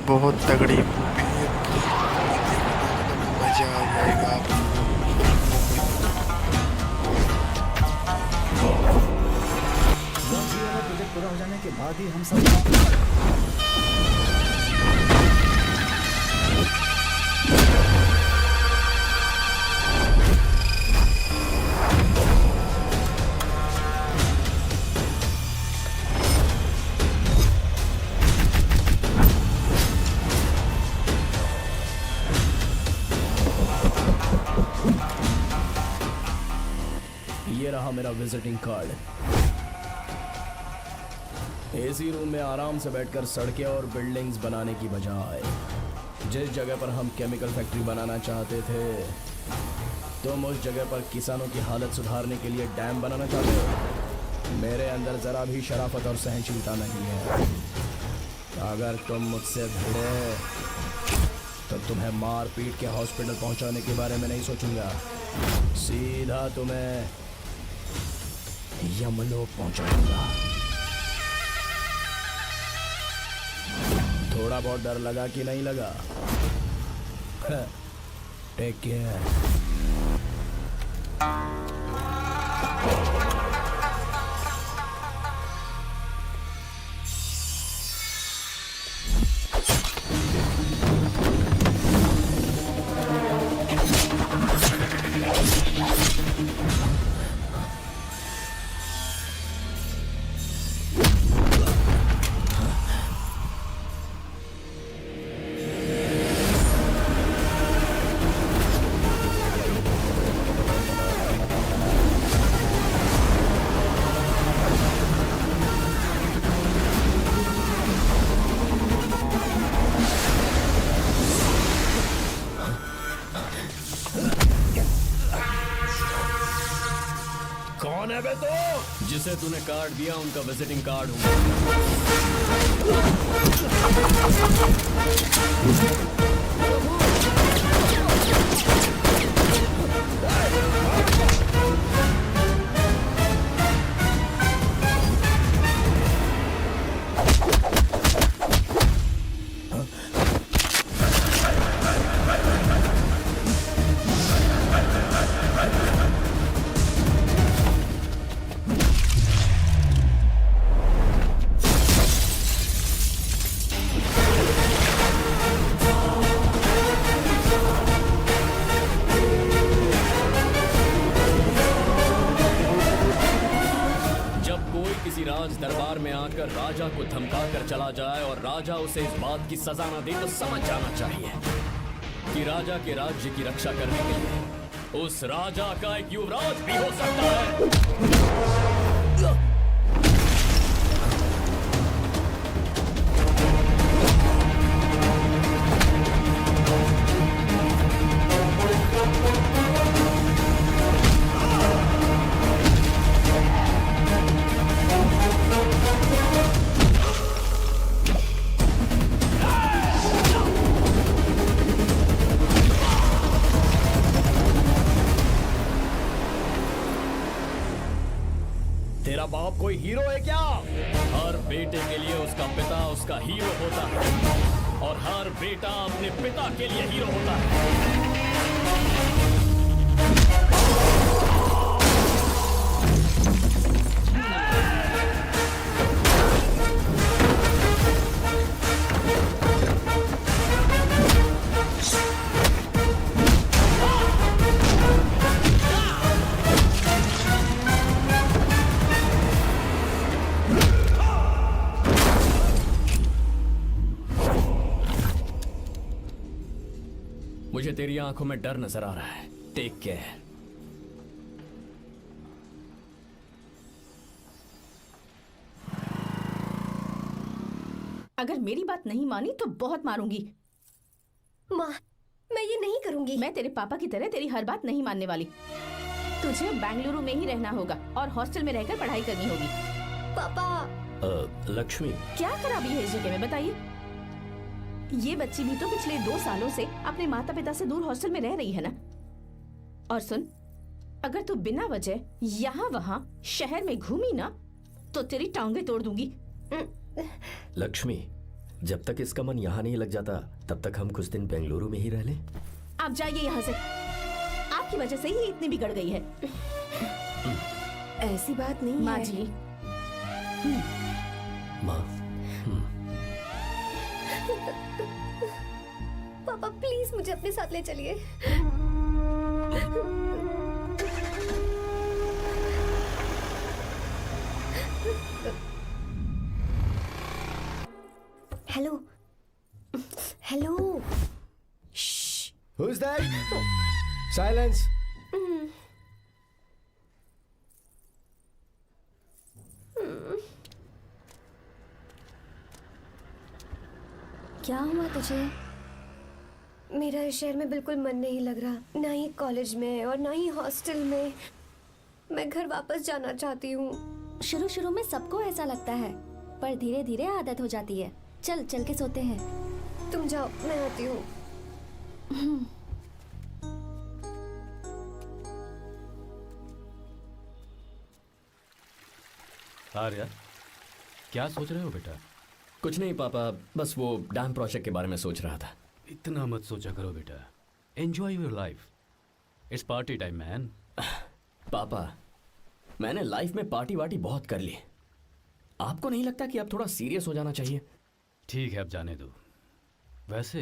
बहुत तगड़ी मूवी है, मजा आ जाएगा आपको। प्रोजेक्ट पूरा हो जाने के बाद ही हम सब ये रहा मेरा विजिटिंग कार्ड। एसी रूम में आराम से बैठकर सड़कें और बिल्डिंग्स बनाने की बजाय जिस जगह पर हम केमिकल फैक्ट्री बनाना चाहते थे, तुम उस जगह पर किसानों की हालत सुधारने के लिए डैम बनाना चाहते हो। मेरे अंदर जरा भी शराफत और सहनशीलता नहीं है। अगर तुम मुझसे भिड़े तो तुम्हें मार पीट के हॉस्पिटल पहुंचाने के बारे में नहीं सोचूंगा, सीधा तुम्हें यमलोक पहुंचाऊंगा। थोड़ा बहुत डर लगा कि नहीं लगा? Take care. कौन है बे तो? जिसे तूने कार्ड दिया उनका विजिटिंग कार्ड राज दरबार में आकर राजा को धमका कर चला जाए और राजा उसे इस बात की सजा न दे, तो समझ जाना चाहिए कि राजा के राज्य की रक्षा करने के लिए उस राजा का एक युवराज भी हो सकता है। तेरा बाप कोई हीरो है क्या? हर बेटे के लिए उसका पिता उसका हीरो होता है और हर बेटा अपने पिता के लिए हीरो होता है। मुझे तेरी आंखों में डर नजर आ रहा है। Take care. अगर मेरी बात नहीं मानी तो बहुत मारूंगी। माँ, मैं ये नहीं करूंगी। मैं तेरे पापा की तरह तेरी हर बात नहीं मानने वाली। तुझे बेंगलुरु में ही रहना होगा और हॉस्टल में रहकर पढ़ाई करनी होगी। पापा। लक्ष्मी, क्या खराबी है इस जगह में, बताइए? ये बच्ची भी तो पिछले 2 सालों से अपने माता पिता से दूर हॉस्टल में रह रही है ना। और सुन, अगर तू बिना वजह यहाँ वहाँ शहर में घूमी ना तो तेरी टांगे तोड़ दूंगी। लक्ष्मी, जब तक इसका मन यहाँ नहीं लग जाता तब तक हम कुछ दिन बेंगलुरु में ही रह लें। आप जाइए यहाँ से। आपकी वजह से ही इतनी बिगड़ गई है। ऐसी बात नहीं माँ है। जी, माँ, पापा प्लीज मुझे अपने साथ ले चलिए। Hello hello. Who's that? Silence. क्या हुआ तुझे? मेरा इस शहर में बिल्कुल मन नहीं लग रहा, ना ही कॉलेज में और ना ही हॉस्टल में। मैं घर वापस जाना चाहती हूँ। शुरू शुरू में सबको ऐसा लगता है, पर धीरे धीरे आदत हो जाती है। चल चल के सोते हैं। तुम जाओ, मैं आती हूँ। आर्या, क्या सोच रहे हो बेटा? कुछ नहीं पापा, बस वो डैम प्रोजेक्ट के बारे में सोच रहा था। इतना मत सोचा करो बेटा। Enjoy your life. It's party time man. पापा, मैंने लाइफ में पार्टी वार्टी बहुत कर ली। आपको नहीं लगता कि अब थोड़ा सीरियस हो जाना चाहिए? ठीक है, अब जाने दो। वैसे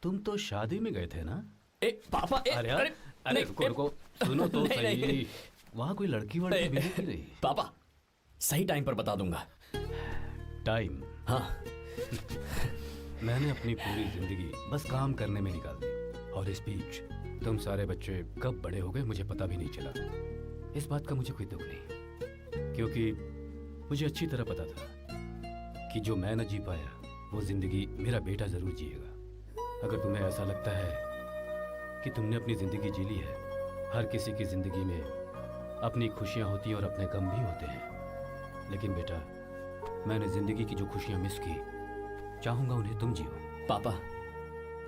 तुम तो शादी में गए थे ना? ए पापा, आर्या, अरे अरे रुको रुको, सुनो तो नहीं, सही। नहीं। वहाँ कोई लड़की वड़की मिली कि नहीं? पापा, सही टाइम पर बता दूंगा। टाइम? हाँ। मैंने अपनी पूरी जिंदगी बस काम करने में निकाल दी, और इस बीच तुम सारे बच्चे कब बड़े हो गए मुझे पता भी नहीं चला। इस बात का मुझे कोई दुख नहीं, क्योंकि मुझे अच्छी तरह पता था कि जो मैं न जी पाया वो जिंदगी मेरा बेटा जरूर जिएगा। अगर तुम्हें ऐसा लगता है कि तुमने अपनी जिंदगी जी ली है, हर किसी की जिंदगी में अपनी खुशियां होती हैं और अपने गम भी होते हैं, लेकिन बेटा मैंने जिंदगी की जो खुशियां मिस की, चाहूंगा उन्हें तुम जियो। पापा,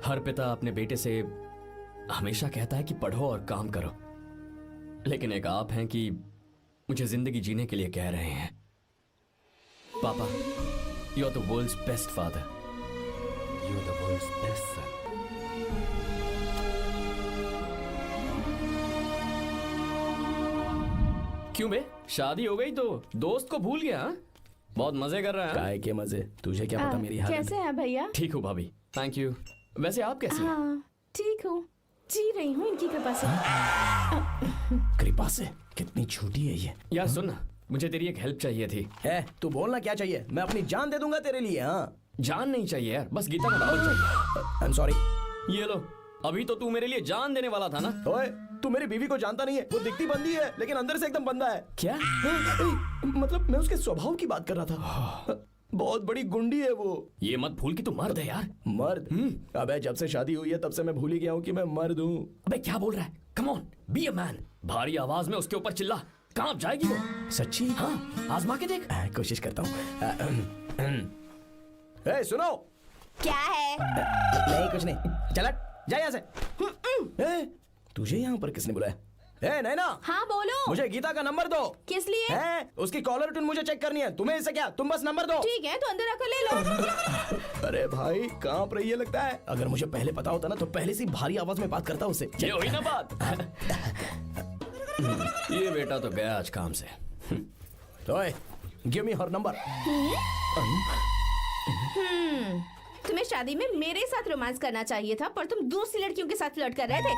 हर पिता अपने बेटे से हमेशा कहता है कि पढ़ो और काम करो, लेकिन एक आप हैं कि मुझे जिंदगी जीने के लिए कह रहे हैं। पापा, you are the world's best father. You are the world's best son. क्यों बे, शादी हो गई तो दोस्त को भूल गया? हाँ? बहुत मजे कर रहा है। काय के मजे, तुझे क्या पता मेरी हालत। कैसे हैं भैया? ठीक हूँ भाभी, थैंक यू। वैसे आप कैसी हैं? हाँ, ठीक हूँ, जी रही हूँ इनकी कृपा से। कृपा से? कितनी झूठी है ये। यार सुन ना, मुझे तेरी एक हेल्प चाहिए थी। है, तू बोलना क्या चाहिए? मैं अपनी जान दे दूंगा तेरे लिए। हाँ, जान नहीं चाहिए यार, बस गीता का नंबर चाहिए। I am sorry. ये लो, अभी तो तू मेरे लिए जान देने वाला था ना। ओए, तू मेरी बीवी को जानता नहीं है। वो दिखती बंदी है लेकिन अंदर से एकदम बंदा है। क्या? मतलब मैं उसके स्वभाव की बात कर रहा था। बहुत बड़ी गुंडी है वो। ये मत भूल कि तू मर्द है यार। मर्द? अबे जब से शादी हुई है तब से मैं भूल ही गया हूँ कि मैं मर्द हूँ। अबे क्या बोल रहा है? Come on, be a man. भारी आवाज में उसके ऊपर चिल्ला, कहाँ जाएगी वो? सच्ची? हाँ, आजमा के देख। कोशिश करता हूँ। ए, सुनो। क्या है? नहीं, कुछ नहीं। चल जा यहाँ से। ए, तुझे यहाँ पर किसने बुलाया? ए नैना, हाँ बोलो। मुझे गीता का नंबर दो। किस लिए? है, उसकी कॉलर ट्यून मुझे चेक करनी है। तुम्हें इससे क्या? तुम बस नंबर दो। ठीक है, तो अंदर आकर ले लो। अरे भाई, कांप रही है लगता है। अगर मुझे पहले पता होता ना तो पहले से भारी आवाज में बात करता उससे। ये हुई ना बात। ये बेटा तो गया आज काम से। ओए, गिव मी हर नंबर। तुम्हें शादी में मेरे साथ रोमांस करना चाहिए था, पर तुम दूसरी लड़कियों के साथ फ्लर्ट कर रहे थे।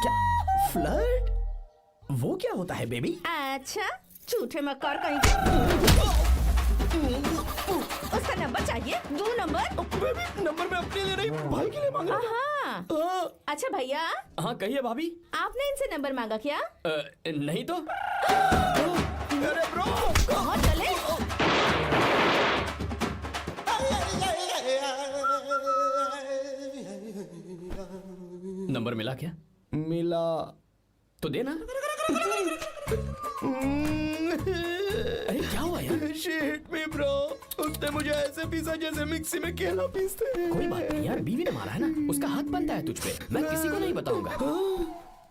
फ्लर्ट? वो क्या होता है बेबी? अच्छा, झूठे मक्कार कहीं के। उसका नंबर चाहिए? दो नंबर। बेबी, नंबर मैं अपने लिए नहीं, भाई के लिए मांग रहा हाँ। था। अच्छा भैया, हाँ कहिए भाभी। आपने इनसे नंबर मांगा क्या? नहीं तो। अरे ब्रो, कहाँ चले? नंबर मिला क्या? मिला तो देना। अरे क्या हुआ यार? शिट मी ब्रो, उसने मुझे ऐसे पीसा जैसे मिक्सी में केला पीसते हैं। कोई बात नहीं यार, बीवी ने मारा है ना, उसका हाथ बनता है तुझ पे। मैं किसी को नहीं बताऊंगा।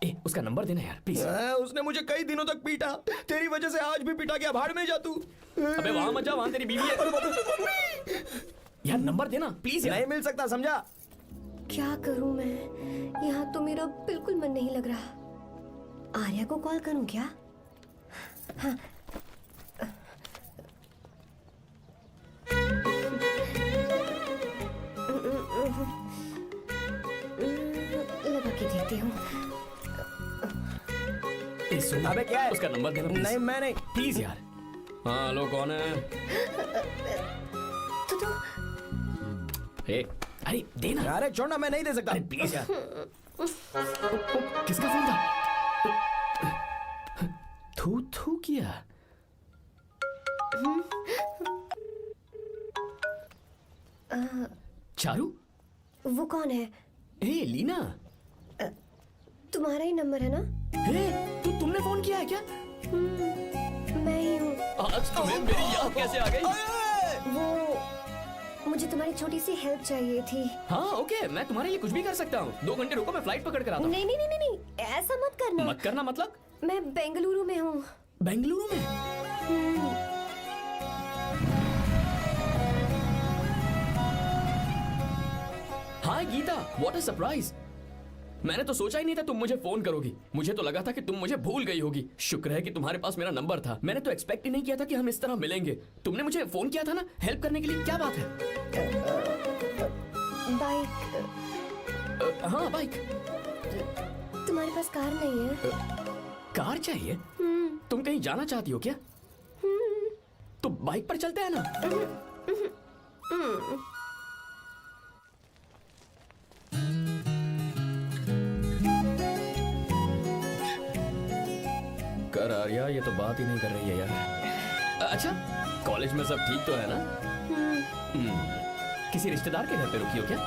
ए, उसका नंबर देना यार प्लीज। उसने मुझे कई दिनों तक पीटा। तेरी वजह से आज भी पीटा गया। भाड़ में जा तू। अबे वहां मत जा, वहां तेरी बीवी है। यार नंबर देना प्लीज यार। नहीं मिल सकता, समझा? क्या करूं मैं? यहाँ तो मेरा बिल्कुल मन नहीं लग रहा। आर्या को कॉल करूं क्या? हाँ। लगा के देखती हूँ। अबे क्या है? उसका नंबर देना please। नहीं, मैं नहीं। प्लीज यार। हाँ हेलो, कौन है? तो अरे देना। अरे छोड़ना, मैं नहीं दे सकता। अरे प्लीज यार। किसका फोन था? थू थू किया। चारू? वो कौन है? हे लीना। तुम्हारा ही नंबर है ना? हे तुमने फोन किया है क्या? मैं ही हूँ। आज तुम्हें मेरी याद कैसे आ गई? वो मुझे तुम्हारी छोटी सी हेल्प चाहिए थी। हाँ ओके, मैं तुम्हारे लिए कुछ भी कर सकता हूँ। 2 घंटे रुको, मैं फ्लाइट पकड़ कर आता हूँ। नहीं नहीं नहीं नहीं, ऐसा मत करना। मत करना मतलब? मैं बेंगलुरु में हूँ। बेंगलुरु में? हाय गीता, व्हाट अ सरप्राइज। मैंने तो सोचा ही नहीं था तुम मुझे फोन करोगी। मुझे तो लगा था कि तुम मुझे भूल गई होगी। शुक्र है कि तुम्हारे पास मेरा नंबर था। मैंने तो एक्सपेक्ट ही नहीं किया था कि हम इस तरह मिलेंगे। तुमने मुझे फोन किया था ना हेल्प करने के लिए, क्या बात है? बाइक। हाँ बाइक। तुम्हारे पास कार नहीं है? कार चाहिए? तुम कहीं जाना चाहती हो क्या? तो बाइक पर चलते हैं ना। कर आर्या, ये तो बात ही नहीं कर रही है यार। अच्छा, कॉलेज में सब ठीक तो है ना? किसी रिश्तेदार के घर पे रुकी हो क्या?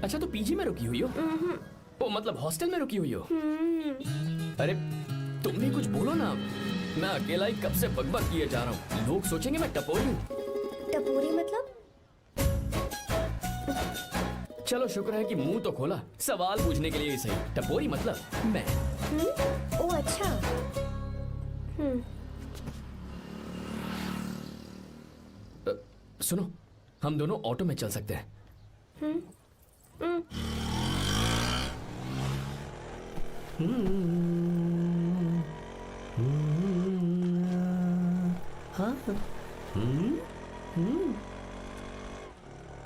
अच्छा, तो पीजी में रुकी हुई हो? ओ मतलब हॉस्टल में रुकी हुई हो? अरे तुम भी कुछ बोलो ना। मैं अकेला ही कब से बकबक किए जा रहा हूँ। लोग सोचेंगे मैं टपोरी हूँ। टपोरी मतलब? चलो शुक्र है कि मुंह तो खोला, सवाल पूछने के लिए ही सही। टपोरी मतलब मैं। ओ अच्छा। सुनो, हम दोनों ऑटो में चल सकते हैं।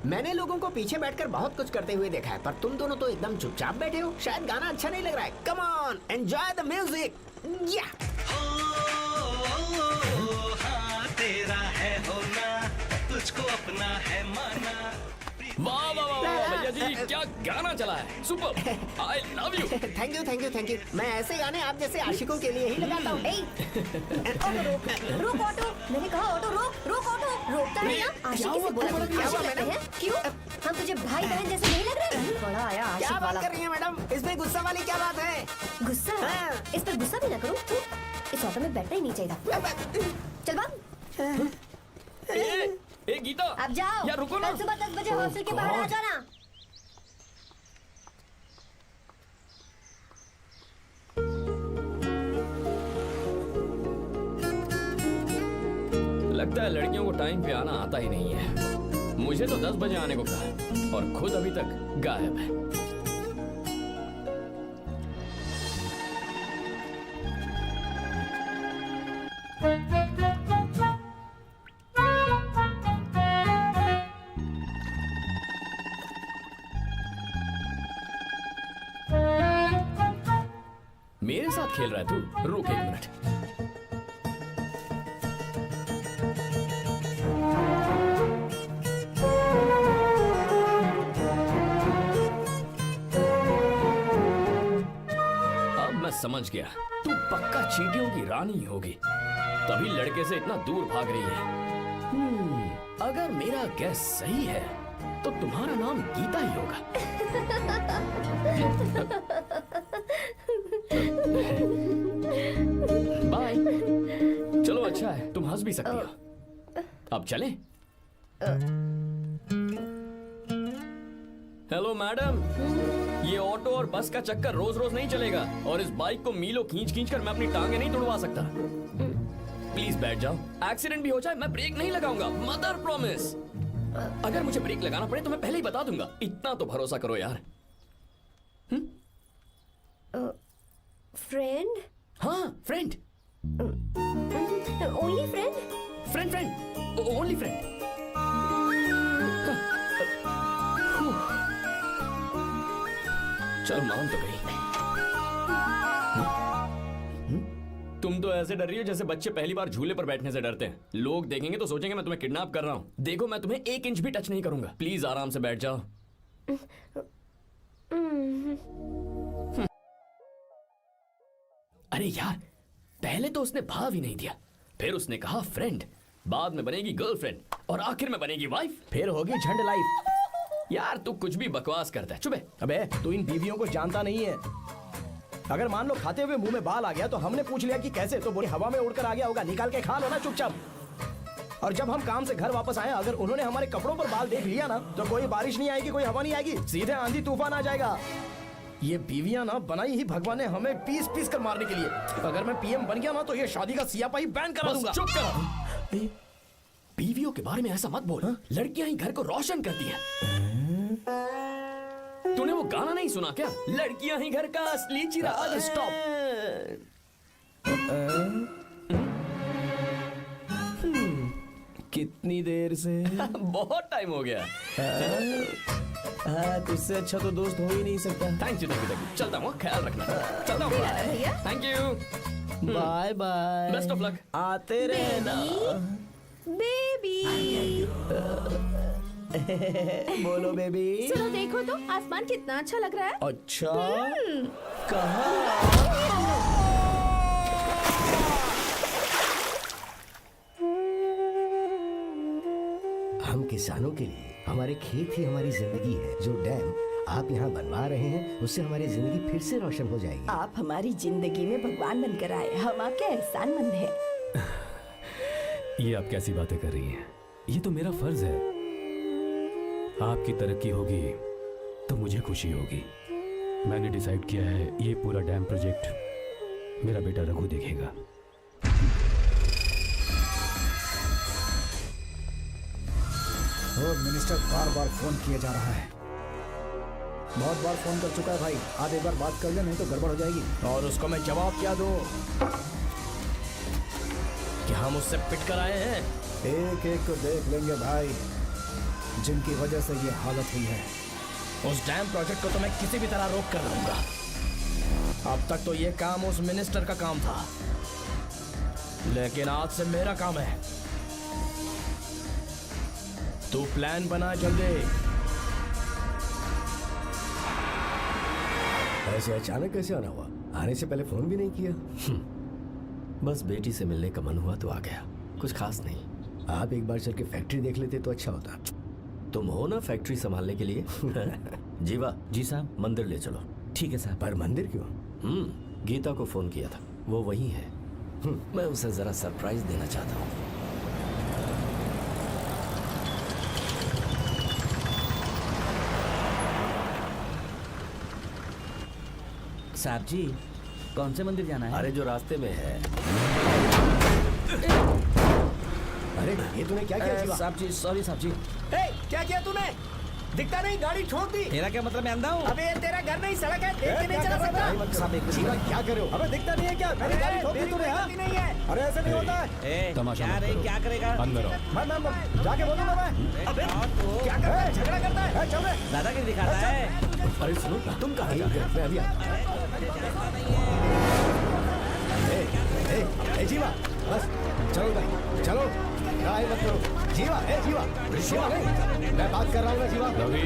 मैंने लोगों को पीछे बैठकर बहुत कुछ करते हुए देखा है, पर तुम दोनों तो एकदम चुपचाप बैठे हो। शायद गाना अच्छा नहीं लग रहा है। Come on, enjoy the music. या तेरा है होना, तुझको अपना है माना। वाह वाह वाह वाह भैया जी, क्या गाना चला है। Super, I love you. Thank you thank you thank you. मैं ऐसे गाने आप जैसे आशिकों के लिए ही लगाता हूँ। ऑटो रोक, रोक ऑटो। मैंने कहा ऑटो रोक, रोक ऑटो। रोकता नहीं ना। आशिकी से बोला क्या हुआ मैडम? क्यों? हम तुझे भाई बहन जैसे नहीं लग रहे? बड़ा आया क्या आशिक बात वाला। कर रही है मैडम? इसमें गुस्सा वाली क्या बात है? गुस्सा? हाँ। इस पर गुस्सा भी ना करूं। इस ऑटो में बैठना ही नहीं चाहिए। चल भाग। ए गीता, अब जाओ। यार रुको ना। कल सुबह 10 बजे हॉस्टल के बाहर आ जाना। लगता है लड़कियों को टाइम पे आना आता ही नहीं है। मुझे तो 10 बजे आने को कहा और खुद अभी तक गायब है। मेरे साथ खेल रहा है तू? रुक 1 मिनट। समझ गया, तू पक्का चींटियों की रानी होगी, तभी लड़के से इतना दूर भाग रही है। अगर मेरा गैस सही है तो तुम्हारा नाम गीता ही होगा। बाय। चलो अच्छा है, तुम हंस भी सकती हो। अब चलें? हेलो मैडम, ये ऑटो और बस का चक्कर रोज रोज नहीं चलेगा और इस बाइक को मीलों खींच खींच कर मैं अपनी टांगे नहीं तुड़वा सकता। प्लीज बैठ जाओ। एक्सीडेंट भी हो जाए मैं ब्रेक नहीं लगाऊंगा, मदर प्रॉमिस। अगर मुझे ब्रेक लगाना पड़े तो मैं पहले ही बता दूंगा, इतना तो भरोसा करो यार। फ्रेंड? हाँ friend. Only friend? Friend friend, only friend. चल मान तो गई। तुम तो ऐसे डर रही हो जैसे बच्चे पहली बार झूले पर बैठने से डरते हैं। लोग देखेंगे तो सोचेंगे मैं तुम्हें किडनैप कर रहा हूं। देखो मैं तुम्हें 1 इंच भी टच नहीं करूंगा। प्लीज आराम से बैठ जाओ। अरे यार, पहले तो उसने भाव ही नहीं दिया, फिर उसने कहा फ्रेंड, बाद में बनेगी गर्लफ्रेंड और आखिर में बनेगी वाइफ, फिर होगी झंड लाइफ। यार तू कुछ भी बकवास करता है। चुप है। अबे तू इन बीवियों को जानता नहीं है। अगर मान लो खाते हुए मुंह में बाल आ गया तो हमने पूछ लिया कि कैसे, तो बोले हवा में उड़कर आ गया होगा, निकाल के खा लो ना चुपचाप। और जब हम काम से घर वापस आए, अगर उन्होंने हमारे कपड़ों पर बाल देख लिया ना, तो कोई बारिश नहीं आएगी, कोई हवा नहीं आएगी, सीधे आंधी तूफान आ जाएगा। ये बीवियां ना बनाई ही भगवान ने हमें पीस पीस कर मारने के लिए। अगर मैं पीएम बन गया ना तो ये शादी का सियापाही बैन करा दूंगा। चुप करो। बीवियों के बारे में ऐसा मत बोल। लड़कियां ही घर को रोशन करती हैं। तूने वो गाना नहीं सुना क्या? लड़कियां ही घर का असली चिराग। स्टॉप। कितनी देर से? बहुत टाइम हो गया। तुझसे अच्छा तो दोस्त हो ही नहीं सकता। Thank you. चलता हूँ, ख्याल रखना। चलता हूँ। भैया। Thank you. Bye bye. Best of luck. आते रहना। बेबी। बोलो बेबी। सुनो देखो तो आसमान कितना अच्छा लग रहा है। अच्छा कहाँ? हम किसानों के लिए हमारे खेत ही हमारी जिंदगी है। जो डैम आप यहाँ बनवा रहे हैं उससे हमारी जिंदगी फिर से रोशन हो जाएगी। आप हमारी जिंदगी में भगवान बनकर आए, हम आपके एहसानमंद हैं। ये आप कैसी बातें कर रही हैं? ये तो मेरा फर्ज है। आपकी तरक्की होगी तो मुझे खुशी होगी। मैंने डिसाइड किया है ये पूरा डैम प्रोजेक्ट मेरा बेटा रघु देखेगा। मिनिस्टर बार बार फोन किया जा रहा है। बहुत बार फोन कर चुका है भाई। आप एक बार बात कर ले, नहीं तो गड़बड़ हो जाएगी। और उसको मैं जवाब क्या दूं कि हम उससे पिट कर आए हैं? एक एक को देख लेंगे भाई, जिनकी वजह से ये हालत हुई है। उस डैम प्रोजेक्ट को तो मैं किसी भी तरह रोक कर दूंगा। अब तक तो ये काम उस मिनिस्टर का काम था, लेकिन आज से मेरा काम है। तू प्लान बना जल्दी। ऐसे अचानक कैसे आना हुआ? आने से पहले फोन भी नहीं किया। बस बेटी से मिलने का मन हुआ तो आ गया, कुछ खास नहीं। आप एक बार चल के फैक्ट्री देख लेते तो अच्छा होता। तुम हो ना फैक्ट्री संभालने के लिए। जीवा। जी साहब। मंदिर ले चलो। ठीक है साहब। पर मंदिर क्यों? गीता को फोन किया था, वो वहीं है। मैं उसे जरा सरप्राइज देना चाहता हूँ। साहब जी, कौन से मंदिर जाना है? अरे जो रास्ते में है। अरे ये तूने क्या किया? साहब जी सॉरी साहब जी। क्या किया तूने? दिखता नहीं, गाड़ी ठोक दी। तेरा क्या मतलब? मैं अंधा हूँ? अबे ये तेरा घर नहीं, सड़क है, देख के नहीं चला सकता। साहब एक जीवा क्या कर रहे हो? अबे दिखता नहीं है क्या? मेरी गाड़ी ठोक दी तूने? हाँ? नहीं है। अरे ऐसे नहीं होता है। तमाशा क्या मत रे, करो। क्या करेगा? अंदर आओ। मैं जाके बोलूंगा मैं। अबे क्या करता है? झगड़ा करता है? चल रहे। दादागिरी दिखाता है। अरे सुनो, तुम कहाँ जा रहे हो? मैं अभी जीवा बस चलो भाई, चलो लड़ाई मत करो। जीवा जीवा जीवा नहीं, मैं बात कर रहा हूँ ना जीवा। रवि।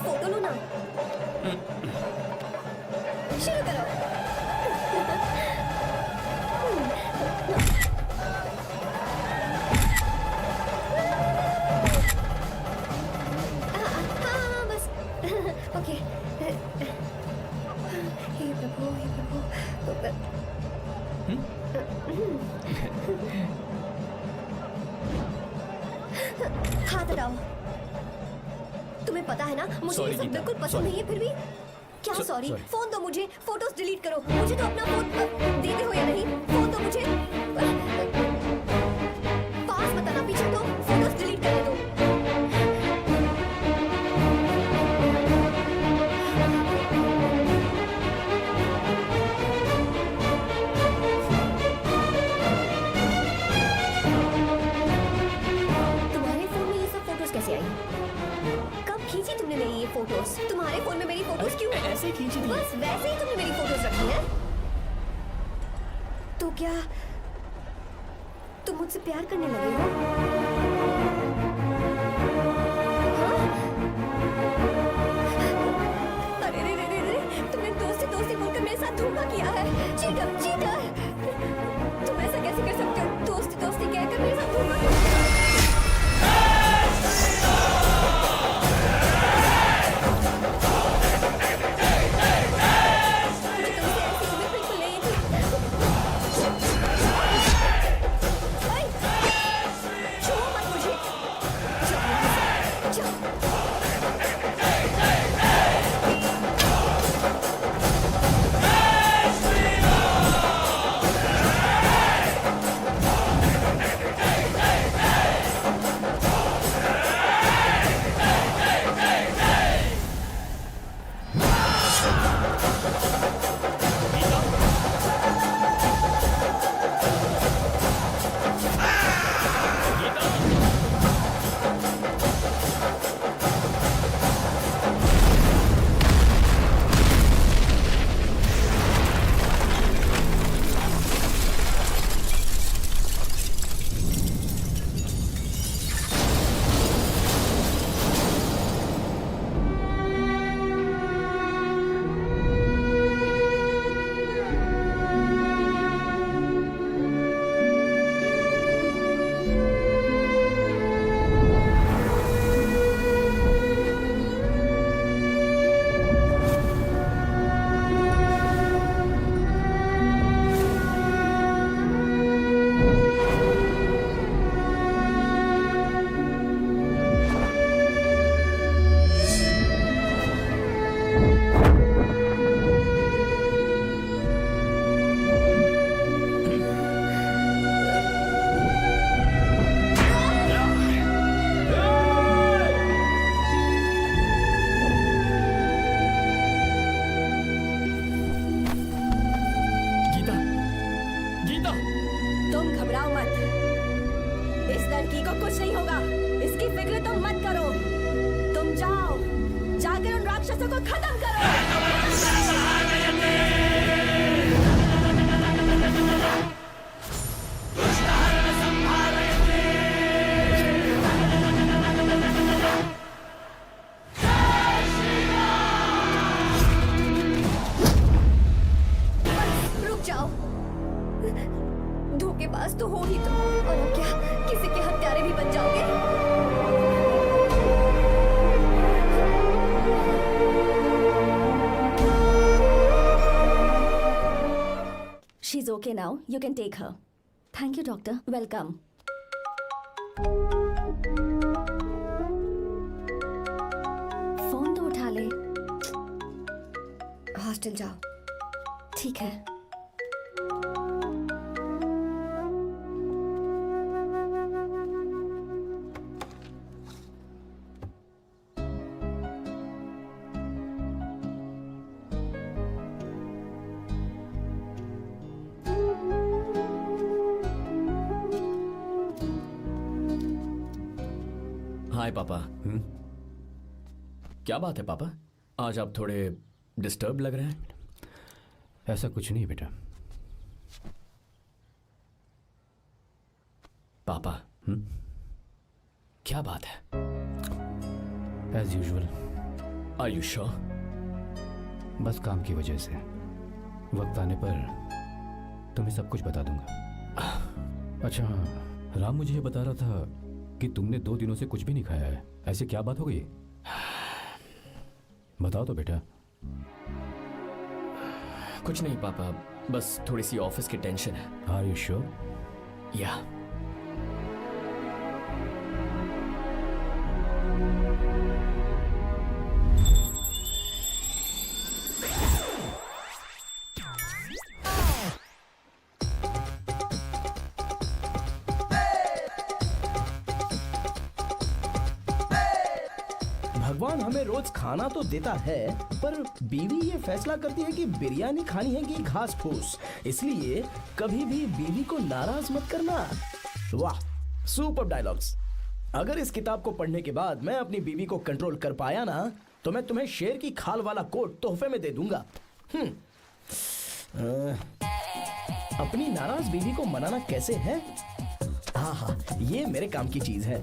फोटो लो ना। शुरू करो। हाँ बस ओके। हे प्रभु हे प्रभु। हाथ हटाओ। तुम्हें पता है ना मुझे ये सब बिल्कुल पसंद नहीं है, फिर भी क्या सॉरी? फोन दो मुझे, फोटोज डिलीट करो। मुझे तो अपना फोन देते हो या नहीं? फोन दो मुझे। पास मत आना, पीछे तो फोटोज डिलीट करने दो। तुम्हारे फोन में ये सब फोटोज कैसे आई? कब खींची तुमने मेरी ये फोटोज? तुम्हारे फोन में मेरी फोटोज क्यों ऐसे ही खींची थी। बस वैसे ही तुमने मेरी फोटोज रखी है। तो क्या तुम मुझसे प्यार करने लगे हो? हाँ? अरे रे रे रे रे, तुमने दोस्ती दोस्ती बोलकर मेरे साथ धोखा किया है। चीटर चीटर, तुम ऐसा कैसे कर सकते हो? दोस्ती दोस्ती कहकर मेरे साथ धोखा क्यों किया? राक्षसों को खत्म करो। रुक जाओ, धोखेबाज तो हो ही तुम, और अब क्या किसी के हत्यारे भी बन जाओगे? She's okay now. You can take her. Thank you, doctor. Welcome. Phone तो उठा ले। हॉस्टल जाओ। ठीक है। हाय पापा। क्या बात है पापा, आज आप थोड़े डिस्टर्ब लग रहे हैं। ऐसा कुछ नहीं बेटा। पापा क्या बात है? As usual Are you sure? बस काम की वजह से वक्त आने पर तुम्हें सब कुछ बता दूंगा। अच्छा हाँ, राम मुझे ये बता रहा था कि तुमने 2 दिनों से कुछ भी नहीं खाया है। ऐसे क्या बात हो गई? बताओ तो बेटा। कुछ नहीं पापा, बस थोड़ी सी ऑफिस की टेंशन है। Are you sure? या भगवान हमें रोज खाना तो देता है, पर बीवी ये फैसला करती है कि बिरयानी खानी है कि घास फूस। इसलिए कभी भी बीवी को नाराज मत करना। वाह, सुपर डायलॉग्स। अगर इस किताब को पढ़ने के बाद मैं अपनी बीवी को कंट्रोल कर पाया ना, तो मैं तुम्हें शेर की खाल वाला कोट तोहफे में दे दूंगा। अपनी नाराज बीवी को मनाना कैसे है? हाँ, ये मेरे काम की चीज है।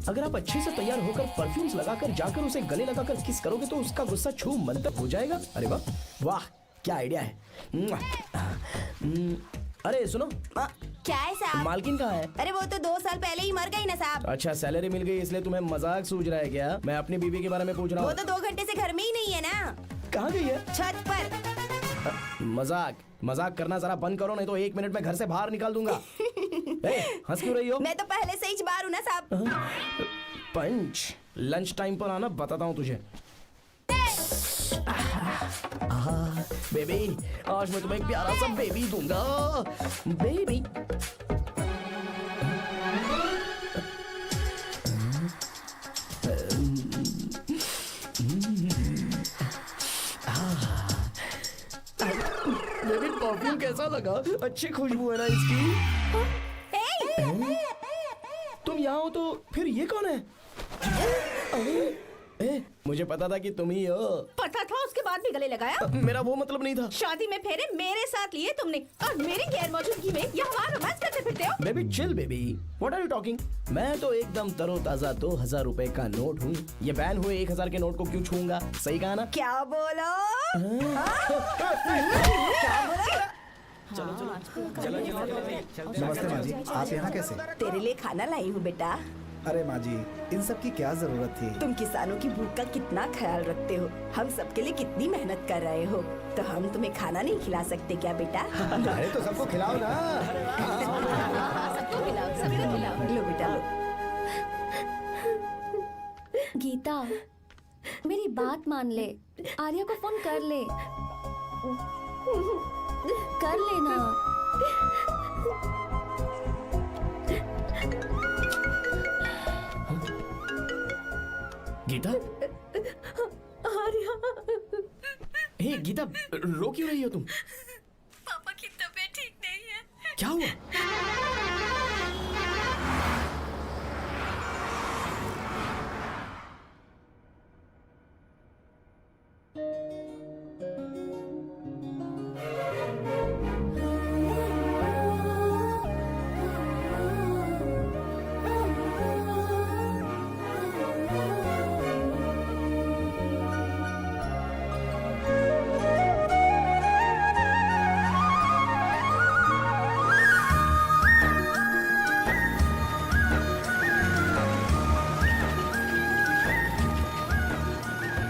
अगर आप अच्छे से तैयार होकर परफ्यूम्स लगाकर जाकर उसे गले लगाकर किस करोगे तो उसका गुस्सा छू मंतर हो जाएगा। अरे वाह वाह, क्या आइडिया है। अरे सुनो, क्या है साहब? मालकिन कहाँ है? अरे वो तो 2 साल पहले ही मर गई ना साहब। अच्छा, सैलरी मिल गई इसलिए तुम्हें मजाक सूझ रहा है क्या? मैं अपनी बीवी के बारे में पूछ रहा हूँ। वो तो 2 घंटे से घर में ही नहीं है ना। कहाँ गई है? छत पर। मजाक करना जरा बंद करो, नहीं तो 1 मिनट में घर से बाहर निकाल दूंगा। हंस क्यों रही हो? मैं तो पहले से ही बाहर हूँ ना साहब। पंच, लंच टाइम पर आना, बताता हूँ तुझे। बेबी, आज मैं तुम्हें एक प्यारा सा बेबी दूंगा। बेबी बेबी, परफ्यूम कैसा लगा? अच्छी खुशबू है ना इसकी। तुम यहाँ हो तो फिर ये कौन है? मुझे पता था कि तुम ही हो। पता था, उसके बाद भी गले लगाया? मेरा वो मतलब नहीं था। शादी में फेरे मेरे साथ लिए तुमने और मेरी गैर मौजूदगी में यहाँ रोमांस करते फिरते हो। Baby chill baby, what are you talking? मैं तो एकदम तरोताजा 2000 रुपए का नोट हूँ। ये बैन हुए 1000 के नोट को क्यों छूंगा? सही कहा ना? क्या बोलो? नमस्ते माँ जी, आप यहाँ कैसे? तेरे लिए खाना लाई हूँ बेटा। अरे माँ जी, इन सब की क्या जरूरत थी? तुम किसानों की भूख का कितना ख्याल रखते हो, हम सबके लिए कितनी मेहनत कर रहे हो, तो हम तुम्हें खाना नहीं खिला सकते क्या बेटा? अरे तो सबको खिलाओ ना। सबको खिलाओ, सबको खिलाओ। लो बेटा लो। गीता, मेरी बात मान ले, आर्या को फोन कर ले, कर लेना। गीता? आर्या। हे गीता, रो क्यों रही हो तुम? पापा की तबीयत ठीक नहीं है। क्या हुआ?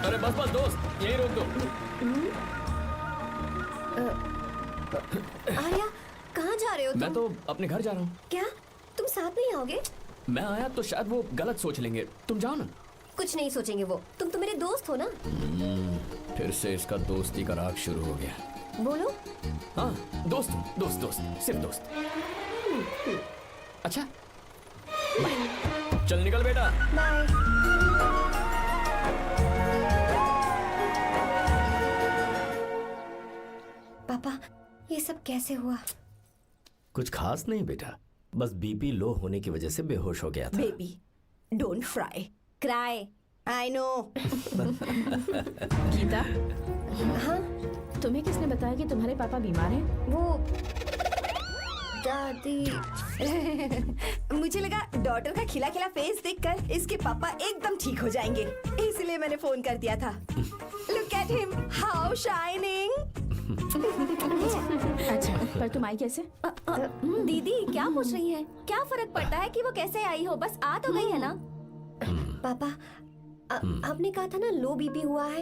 अरे बस बस दोस्त, यही रोक दो। आर्या, कहाँ जा रहे हो तुम? मैं तो अपने घर जा रहा हूँ। क्या तुम साथ नहीं आओगे? मैं आया तो शायद वो गलत सोच लेंगे, तुम जाओ ना। कुछ नहीं सोचेंगे वो, तुम तो मेरे दोस्त हो ना। फिर से इसका दोस्ती का राग शुरू हो गया। बोलो। हाँ, दोस्त हूँ, दोस्त दोस्त, सिर्फ दोस्त। अच्छा, बाय। चल निकल बेटा। बाय। पापा, ये सब कैसे हुआ? कुछ खास नहीं बेटा, बस बीपी लो होने की वजह से बेहोश हो गया था। Baby, don't fry, cry, I know. Geeta, हाँ? तुम्हें किसने बताया कि तुम्हारे पापा बीमार हैं? वो दादी। मुझे लगा डॉटर का खिला खिला फेस देखकर इसके पापा एकदम ठीक हो जाएंगे, इसलिए मैंने फोन कर दिया था। Look at him, how shining. अच्छा, पर तुम आई कैसे? दीदी क्या पूछ रही हैं? क्या फर्क पड़ता है कि वो कैसे आई हो, बस आ तो गई है ना। पापा, आपने कहा था ना लो बीपी हुआ है,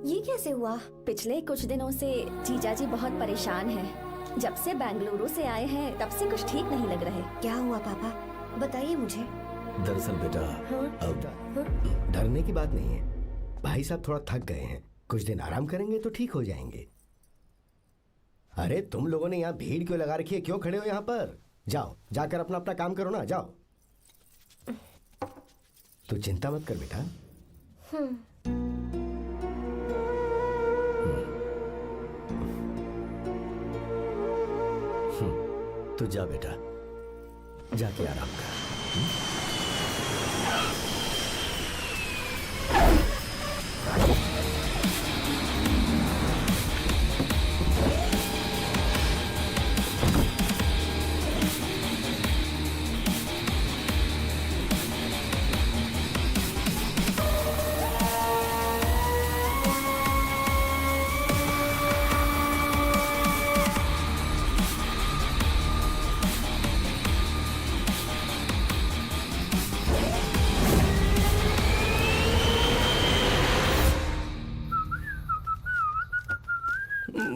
ये कैसे हुआ? पिछले कुछ दिनों से जीजा जी बहुत परेशान हैं। जब से बेंगलुरु से आए हैं तब से कुछ ठीक नहीं लग रहे। क्या हुआ पापा, बताइए मुझे। दरअसल बेटा, अब डरने की बात नहीं है। भाई साहब थोड़ा थक गए हैं, कुछ दिन आराम करेंगे तो ठीक हो जाएंगे। अरे तुम लोगों ने यहाँ भीड़ क्यों लगा रखी है? क्यों खड़े हो यहाँ पर? जाओ, जाकर अपना अपना काम करो ना, जाओ। तू चिंता मत कर बेटा। तू जा बेटा, जाके आराम कर।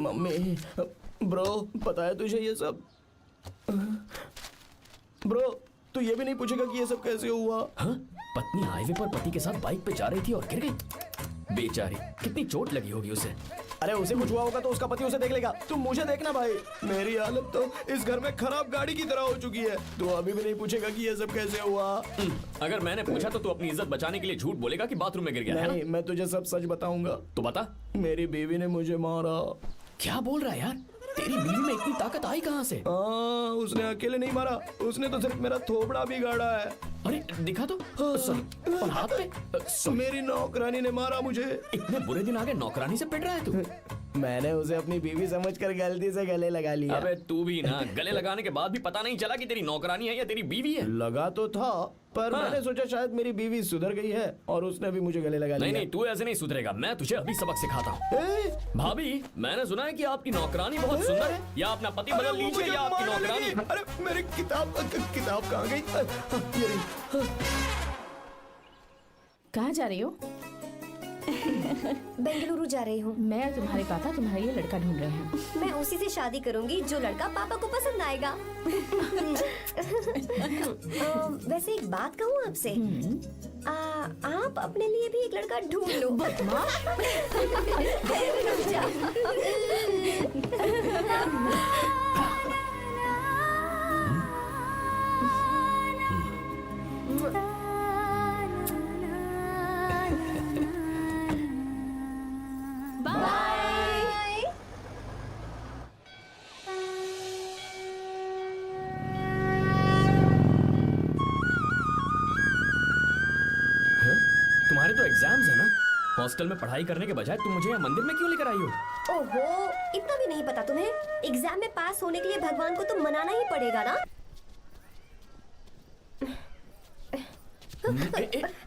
मम्मी, ब्रो, पता है तुझे ये सब? ब्रो, तू ये भी नहीं पूछेगा कि ये सब कैसे हुआ? हाँ? पत्नी हाईवे पर पति के साथ बाइक पे जा रही थी और गिर गई। बेचारी, कितनी चोट लगी होगी उसे। अरे उसे कुछ हुआ होगा तो उसका पति उसे देख लेगा, तुम मुझे देखना भाई। मेरी हालत तो इस घर में खराब गाड़ी की तरह हो चुकी है। तू अभी भी नहीं पूछेगा कि ये सब कैसे हुआ? अगर मैंने पूछा तो तू अपनी इज्जत बचाने के लिए झूठ बोलेगा कि बाथरूम में गिर गया है ना? नहीं, मैं तुझे सब सच बताऊंगा। तो बता। मेरी बीवी ने मुझे मारा। क्या बोल रहा है यार? तेरी बीवी में इतनी ताकत आई कहाँ से? उसने अकेले नहीं मारा, उसने तो सिर्फ मेरा थोबड़ा बिगाड़ा है। अरे दिखा तो। और हाथ पे? मेरी नौकरानी ने मारा मुझे। इतने बुरे दिन आगे नौकरानी से पिट रहा है तू? मैंने उसे अपनी बीवी समझकर गलती से गले लगा लिया। अबे तू भी ना, गले लगाने के बाद भी पता नहीं चला कि तेरी नौकरानी है या तेरी बीवी है। लगा तो था, पर मैंने सोचा शायद मेरी बीवी सुधर गई है और उसने भी मुझे गले लगा लिया। नहीं नहीं, तू ऐसे नहीं सुधरेगा, मैं तुझे अभी सबक सिखाता हूँ। भाभी, मैंने सुना है कि आपकी नौकरानी बहुत सुंदर है। या अपना पति बदल लीजिए या आपकी नौकरानी। अरे मेरी किताब कहाँ गई? कहाँ जा रही हो? बेंगलुरु जा रही हूँ। मैं और तुम्हारे पापा तुम्हारे लिए लड़का ढूंढ रहे हैं। मैं उसी से शादी करूंगी जो लड़का पापा को पसंद आएगा। वैसे एक बात कहूँ आपसे, आप अपने लिए भी एक लड़का ढूंढ लो। बदमाश। तुम्हारे तो एग्जाम्स है ना? हॉस्टल में पढ़ाई करने के बजाय तुम मुझे यहाँ मंदिर में क्यों लेकर आई हो? ओहो, इतना भी नहीं पता तुम्हें? एग्जाम में पास होने के लिए भगवान को तो मनाना ही पड़ेगा ना।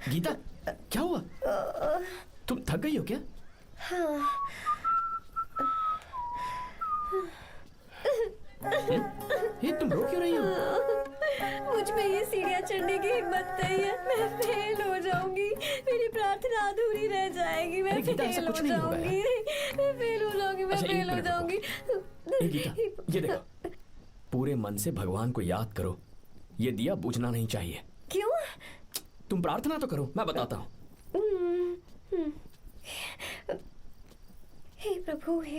गीता, क्या हुआ? तुम थक गई हो क्या? हाँ। ये तुम रो क्यों रही हो? मुझ में ये सीढ़ियाँ चढ़ने की हिम्मत नहीं है। मैं फेल हो जाऊंगी, मेरी प्रार्थना अधूरी रह जाएगी। मैं फेल हो जाऊंगी, मैं फेल हो जाऊंगी, मैं फेल हो जाऊंगी। गीता, ये देखो, पूरे मन से भगवान को याद करो। ये दिया बुझना नहीं चाहिए। क्यों? तुम प्रार्थना तो करो, मैं बताता हूँ। हे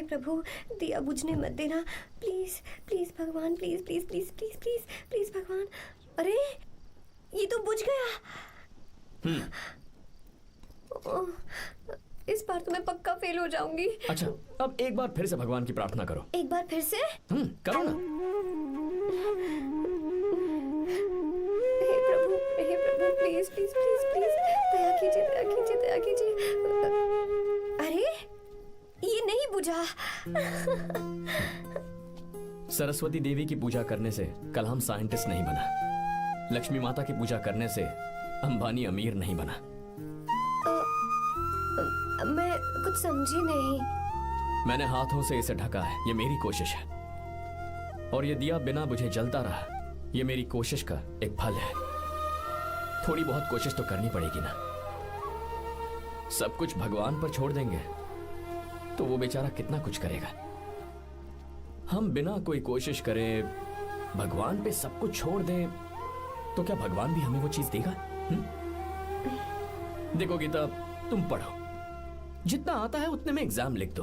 प्रभु, दिया बुझने मत देना, प्लीज प्लीज भगवान, please please please please please please भगवान। अरे ये तो बुझ गया। इस बार तो मैं पक्का फेल हो जाऊंगी। अच्छा, अब एक बार फिर से भगवान की प्रार्थना करो। एक बार फिर से? करो ना। हे प्रभु, प्लीज प्लीज प्लीज प्लीज, दया कीजिए, दया कीजिए, दया कीजिए। अरे ये नहीं बुझा। सरस्वती देवी की पूजा करने से कल हम साइंटिस्ट नहीं बना। लक्ष्मी माता की पूजा करने से अंबानी अमीर नहीं बना। मैं कुछ समझी नहीं। मैंने हाथों से इसे ढका है, ये मेरी कोशिश है। और ये दिया बिना बुझे जलता रहा, ये मेरी कोशिश का एक फल है। थोड़ी बहुत कोशिश तो करनी पड़ेगी ना। सब कुछ भगवान पर छोड़ देंगे तो वो बेचारा कितना कुछ करेगा। हम बिना कोई कोशिश करें भगवान पे सब कुछ छोड़ दें तो क्या भगवान भी हमें वो चीज देगा? देखो गीता, तुम पढ़ो, जितना आता है उतने में एग्जाम लिख दो,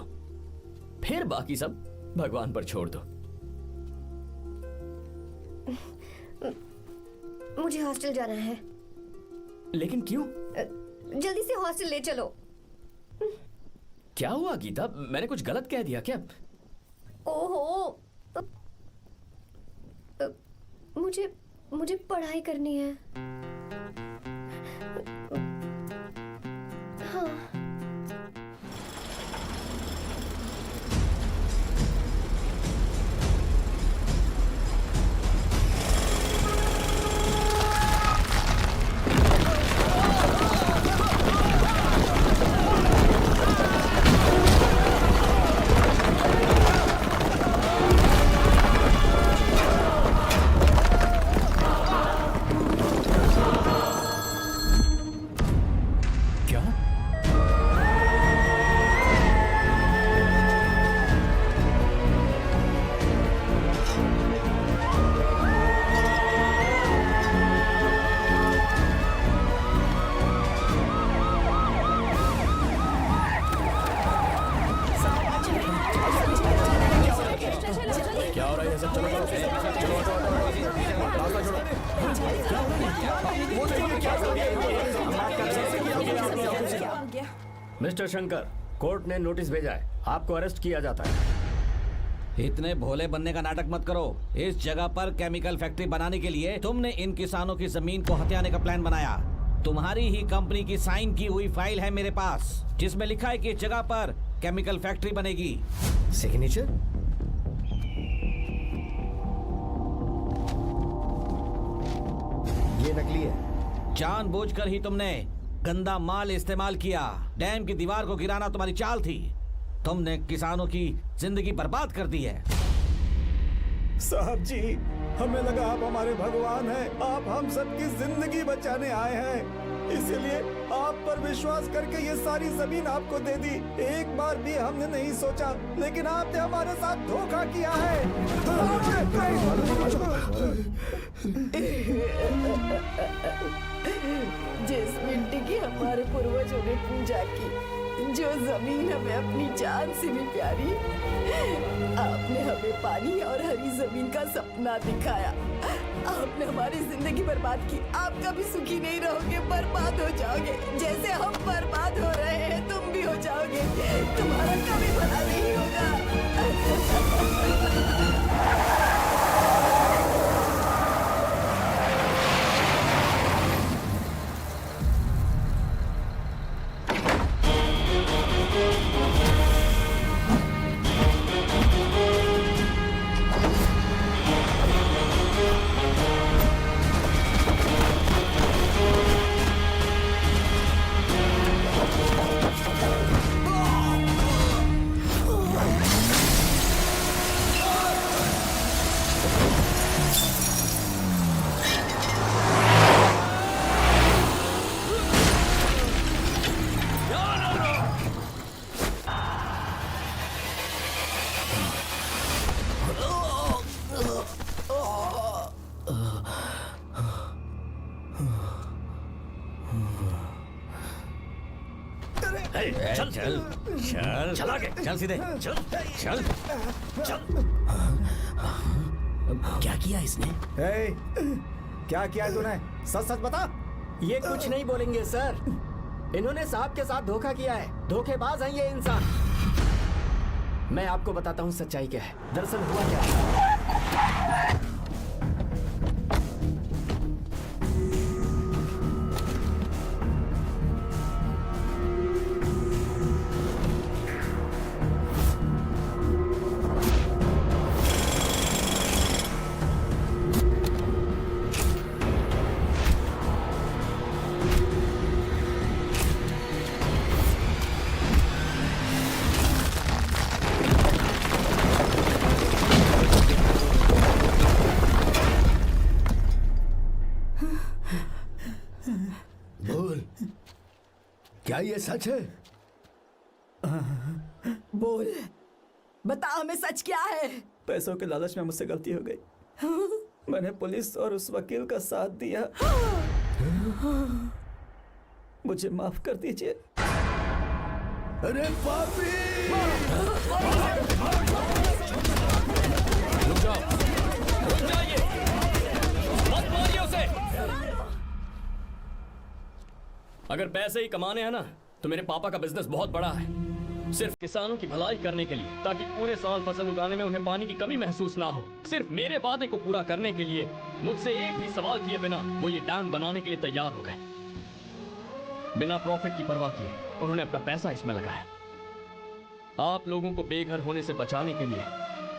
फिर बाकी सब भगवान पर छोड़ दो। मुझे हॉस्टल जाना है। लेकिन क्यों? जल्दी से हॉस्टल ले चलो। क्या हुआ गीता, मैंने कुछ गलत कह दिया क्या? ओहो, मुझे पढ़ाई करनी है। हाँ। मिस्टर शंकर, कोर्ट ने नोटिस भेजा है, आपको अरेस्ट किया जाता है। इतने भोले बनने का नाटक मत करो। इस जगह पर केमिकल फैक्ट्री बनाने के लिए तुमने इन किसानों की जमीन को हथियाने का प्लान बनाया। तुम्हारी ही कंपनी की साइन की हुई फाइल है मेरे पास, जिसमें लिखा है कि इस जगह पर केमिकल फैक्ट्री बनेगी। सिग्नेचर? ये नकली है। जानबूझकर ही तुमने गंदा माल इस्तेमाल किया। डैम की दीवार को गिराना तुम्हारी चाल थी। तुमने किसानों की जिंदगी बर्बाद कर दी है। साहब जी, हमें लगा आप हमारे भगवान हैं, आप हम सबकी जिंदगी बचाने आए हैं, इसीलिए आप पर विश्वास करके ये सारी जमीन आपको दे दी। एक बार भी हमने नहीं सोचा, लेकिन आपने हमारे साथ धोखा किया है। जिस मिट्टी की हमारे पूर्वजों ने पूजा की, जो जमीन हमें अपनी जान से भी प्यारी, आपने हमें पानी और हरी जमीन का सपना दिखाया। आपने हमारी जिंदगी बर्बाद की। आप कभी सुखी नहीं रहोगे, बर्बाद हो जाओगे। जैसे हम बर्बाद हो रहे हैं तुम भी हो जाओगे। तुम्हारा कभी भला नहीं होगा। चल चल चल चल आगे, चल सीधे, चल चल चल। क्या किया इसने? क्या किया है तूने? सच सच बता। ये कुछ नहीं बोलेंगे सर। इन्होंने साहब के साथ धोखा किया है। धोखेबाज हैं ये इंसान। मैं आपको बताता हूँ सच्चाई क्या है। दरअसल हुआ क्या है। क्या ये सच है? बोल, बता हमें सच क्या है? पैसों के लालच में मुझसे गलती हो गई। मैंने पुलिस और उस वकील का साथ दिया। मुझे माफ कर दीजिए। अरे पापी! रुक जाओ, रुक जाइए, मत मारिए उसे। अगर पैसे ही कमाने हैं ना, तो मेरे पापा का बिजनेस बहुत बड़ा है, सिर्फ किसानों की भलाई करने के लिए, ताकि पूरे साल फसल उगाने में उन्हें पानी की कमी महसूस ना हो। सिर्फ मेरे वादे को पूरा करने के लिए मुझसे एक भी सवाल किए बिना वो ये डैम बनाने के लिए तैयार हो गए। बिना प्रॉफिट की परवाह किए उन्होंने अपना पैसा इसमें लगाया। आप लोगों को बेघर होने से बचाने के लिए,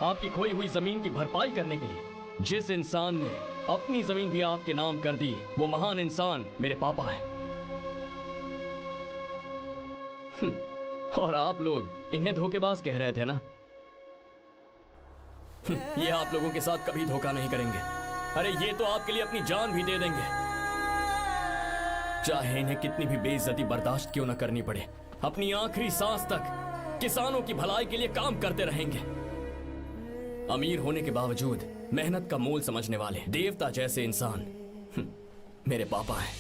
आपकी खोई हुई जमीन की भरपाई करने के लिए, जिस इंसान ने अपनी जमीन भी आपके नाम कर दी, वो महान इंसान मेरे पापा है। और आप लोग इन्हें धोखेबाज कह रहे थे ना? ये आप लोगों के साथ कभी धोखा नहीं करेंगे। अरे ये तो आपके लिए अपनी जान भी दे देंगे, चाहे इन्हें कितनी भी बेइज्जती बर्दाश्त क्यों न करनी पड़े। अपनी आखिरी सांस तक किसानों की भलाई के लिए काम करते रहेंगे। अमीर होने के बावजूद मेहनत का मोल समझने वाले देवता जैसे इंसान मेरे पापा हैं।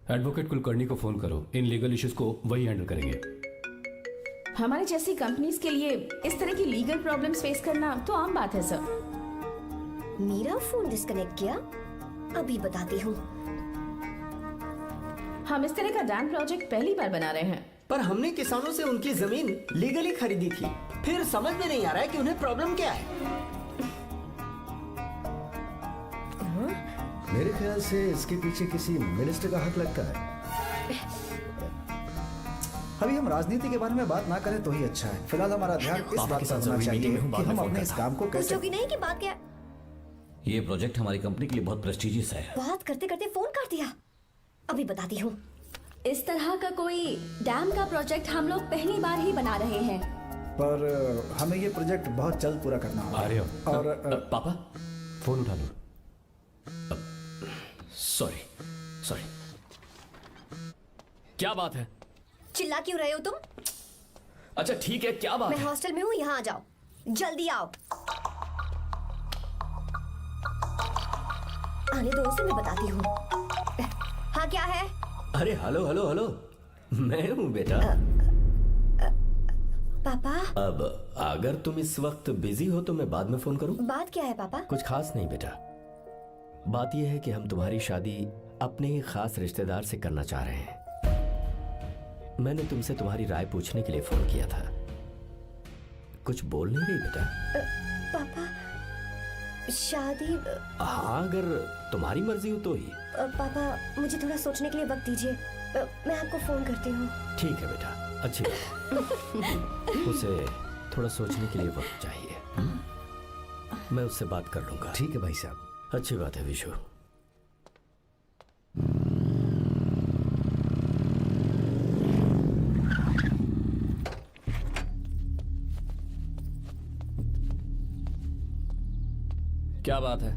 एडवोकेट कुलकर्णी को फोन करो, इन लीगल इश्यूज को वही हैंडल करेंगे। हमारी जैसी कंपनीज के लिए इस तरह की लीगल प्रॉब्लम्स फेस करना तो आम बात है सर। मेरा फोन डिस्कनेक्ट किया, अभी बताती हूँ। हम इस तरह का डैम प्रोजेक्ट पहली बार बना रहे हैं। पर हमने किसानों से उनकी जमीन लीगली खरीदी थी, फिर समझ में नहीं आ रहा है कि उन्हें प्रॉब्लम क्या है। मेरे ख्याल से इसके पीछे किसी मिनिस्टर का हाथ लगता है। अभी हम राजनीति के बारे में बात ना करें तो ही अच्छा है। फिलहाल हमारा ध्यान इस बात पर होना चाहिए कि हम अपने इस काम को कैसे। पूछोगी नहीं कि बात क्या? ये प्रोजेक्ट हमारी कंपनी के लिए बहुत प्रेस्टिजियस है। बात करते करते फोन काट दिया, अभी बताती हूँ। इस तरह का कोई डैम का प्रोजेक्ट हम लोग पहली बार ही बना रहे हैं, पर हमें ये प्रोजेक्ट बहुत जल्द पूरा करना होगा। और पापा फोन उठा लो। सॉरी, क्या बात है? चिल्ला क्यों रहे हो तुम? अच्छा ठीक है, क्या बात मैं है? हॉस्टल में हूँ, यहाँ आ जाओ, जल्दी आओ। आने दो उसे, मैं बताती हूँ। हाँ क्या है? अरे हेलो हेलो हेलो, मैं हूँ बेटा। पापा। अब अगर तुम इस वक्त बिजी हो तो मैं बाद में फोन करूँ? बात क्या है पापा? कुछ खास नहीं बेटा, बात यह है कि हम तुम्हारी शादी अपने ही खास रिश्तेदार से करना चाह रहे हैं। मैंने तुमसे तुम्हारी राय पूछने के लिए फोन किया था। कुछ बोल नहीं रही बेटा? पापा, शादी। हाँ, अगर तुम्हारी मर्जी हो तो ही। पापा, मुझे थोड़ा सोचने के लिए वक्त दीजिए, मैं आपको फोन करती हूँ। ठीक है बेटा, अच्छी बात। उसे थोड़ा सोचने के लिए वक्त चाहिए। मैं उससे बात कर लूंगा। ठीक है भाई साहब। अच्छी बात है विशु। क्या बात है?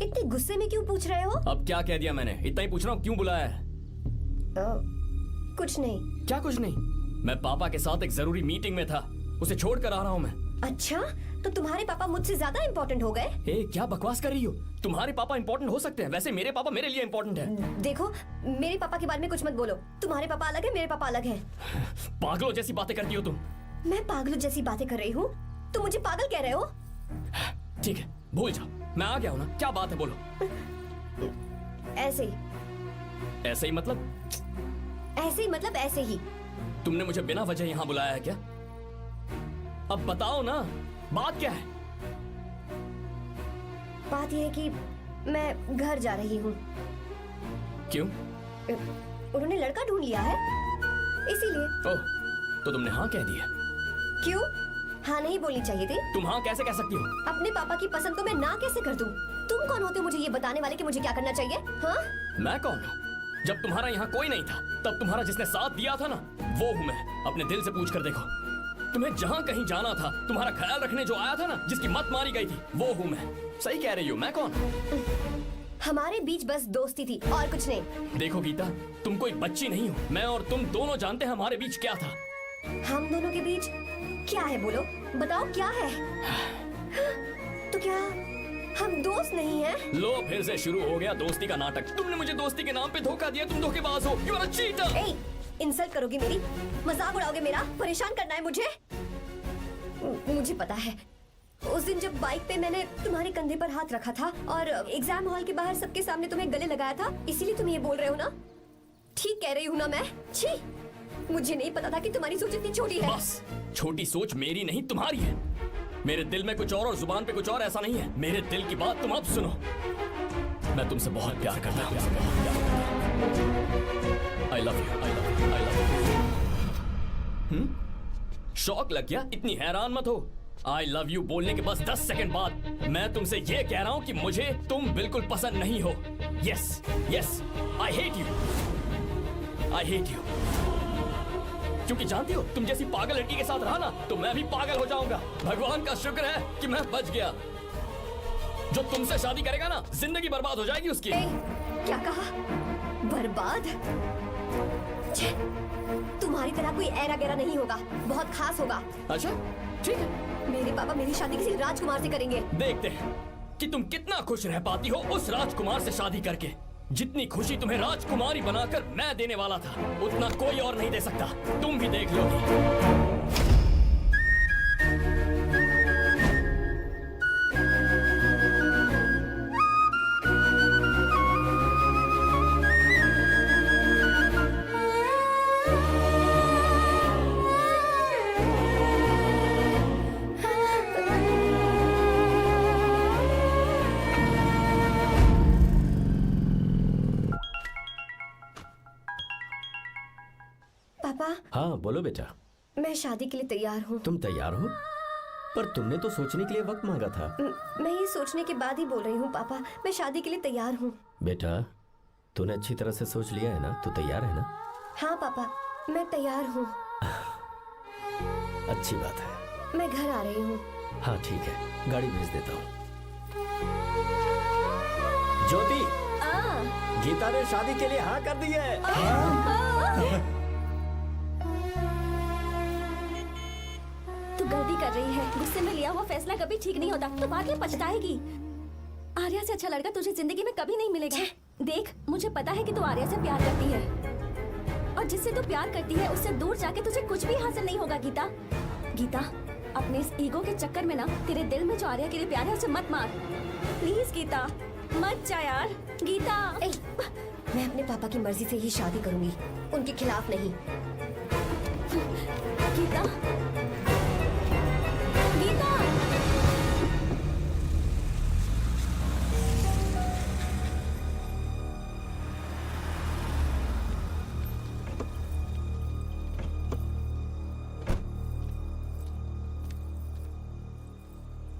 इतने गुस्से में क्यों पूछ रहे हो? अब क्या कह दिया मैंने? इतना ही पूछ रहा हूँ, क्यों बुलाया है? कुछ नहीं। क्या कुछ नहीं? मैं पापा के साथ एक जरूरी मीटिंग में था, उसे छोड़ कर आ रहा हूँ मैं। अच्छा, तो तुम्हारे पापा मुझसे ज्यादा इम्पोर्टेंट हो गए? क्या बकवास कर रही हो? तुम्हारे पापा इम्पोर्टेंट हो सकते हैं, वैसे मेरे पापा मेरे लिए इम्पोर्टेंट है। देखो, मेरे पापा के बारे में कुछ मत बोलो। तुम्हारे पापा अलग है, मेरे पापा अलग है। पागलों जैसी बातें करती हो तुम। मैं पागलों जैसी बातें कर रही हूँ? तुम मुझे पागल कह रहे हो? ठीक है, भूल जाओ, मैं आ गया हूँ ना। क्या बात है, बोलो। ऐसे ही। ऐसे ही मतलब? ऐसे ही मतलब ऐसे ही। तुमने मुझे बिना वजह यहाँ बुलाया है क्या? अब बताओ ना, बात क्या है? बात यह है कि मैं घर जा रही हूँ। क्यों? उन्होंने लड़का ढूंढ लिया है, इसीलिए। ओह, तो तुमने हाँ कह दिया? क्यों? हाँ नहीं बोलनी चाहिए थी। तुम हाँ कैसे कह सकती हो? अपने पापा की पसंद को मैं ना कैसे कर दूं? तुम कौन होते हो मुझे ये बताने वाले कि मुझे क्या करना चाहिए? हाँ? मैं कौन हूँ? जब तुम्हारा यहाँ कोई नहीं था तब तुम्हारा जिसने साथ दिया था ना, वो हूँ मैं। अपने दिल से पूछ कर देखो। तुम्हें जहाँ कहीं जाना था, तुम्हारा ख्याल रखने जो आया था ना, जिसकी मत मारी गई थी, वो हूँ मैं। सही कह रही हूँ, मैं कौन? हमारे बीच बस दोस्ती थी और कुछ नहीं। देखो गीता, तुम कोई बच्ची नहीं हो। मैं और तुम दोनों जानते हैं हमारे बीच क्या था। हम दोनों के बीच क्या है? बोलो, बताओ क्या है? तो क्या हम दोस्त नहीं हैं? लो फिर से शुरू हो गया दोस्ती का नाटक। तुमने मुझे दोस्ती के नाम पे धोखा दिया। तुम धोखेबाज हो। You are a cheater. ए, इंसल्ट करोगे मेरी? मजाक उड़ाओगे मेरा? परेशान करना है मुझे? मुझे पता है, उस दिन जब बाइक पे मैंने तुम्हारे कंधे पर हाथ रखा था और एग्जाम हॉल के बाहर सबके सामने तुम्हें गले लगाया था, इसीलिए तुम ये बोल रहे हो ना? ठीक कह रही हूँ ना मैं? छी, मुझे नहीं पता था कि तुम्हारी सोच इतनी छोटी है। बस, छोटी सोच मेरी नहीं तुम्हारी है। मेरे दिल में कुछ और जुबान पे कुछ और, ऐसा नहीं है। मेरे दिल की बात तुम अब सुनो। मैं तुमसे बहुत प्यार करता हूँ। I love you, I love you, I love you। शौक लग गया? इतनी हैरान मत हो। I love you बोलने के बस 10 सेकंड बाद मैं तुमसे ये कह रहा हूँ कि मुझे तुम बिल्कुल पसंद नहीं हो। Yes, yes, I hate you, I hate you। क्योंकि जानती हो, तुम जैसी पागल लड़की के साथ रहा ना, तो मैं भी पागल हो जाऊंगा। भगवान का शुक्र है कि मैं बच गया। जो तुमसे शादी करेगा ना, जिंदगी बर्बाद हो जाएगी उसकी। क्या कहा? बर्बाद? छे, तुम्हारी तरह कोई ऐरा गैरा नहीं होगा, बहुत खास होगा। अच्छा, ठीक है। मेरे पापा मेरी शादी किसी राजकुमार से करेंगे। देखते हैं कि तुम कितना खुश रह पाती हो उस राजकुमार से शादी करके। जितनी खुशी तुम्हें राजकुमारी बनाकर मैं देने वाला था, उतना कोई और नहीं दे सकता। तुम भी देख लोगी। पापा, हाँ बोलो बेटा। मैं शादी के लिए तैयार हूँ। तुम तैयार हो? पर तुमने तो सोचने के लिए वक्त मांगा था। मैं ये सोचने के बाद ही बोल रही हूँ पापा, मैं शादी के लिए तैयार हूँ। बेटा, तूने अच्छी तरह से सोच लिया है ना? तू तैयार है ना? हाँ पापा, मैं तैयार हूँ। अच्छी बात है। मैं घर आ रही हूँ। हाँ ठीक है, गाड़ी भेज देता हूँ। ज्योति, गीता ने शादी के लिए हाँ कर दी है। तू गलती कर रही है। गुस्से में लिया हुआ फैसला कभी ठीक नहीं होता। तो बाद में पछताएगी। आर्या से अच्छा लड़का तुझे जिंदगी में कभी नहीं मिलेगा। देख, मुझे पता है कि तू आर्या से प्यार करती है, और जिससे तू प्यार करती है उससे दूर जाके तुझे कुछ भी हासिल नहीं होगा। गीता, गीता, अपने इस ईगो के चक्कर में ना तेरे दिल में जो आर्या के लिए प्यार है उसे मत मार। प्लीज गीता, मत जा यार। गीता, मैं अपने पापा की मर्जी से ही शादी करूंगी, उनके खिलाफ नहीं। गीता, गीता।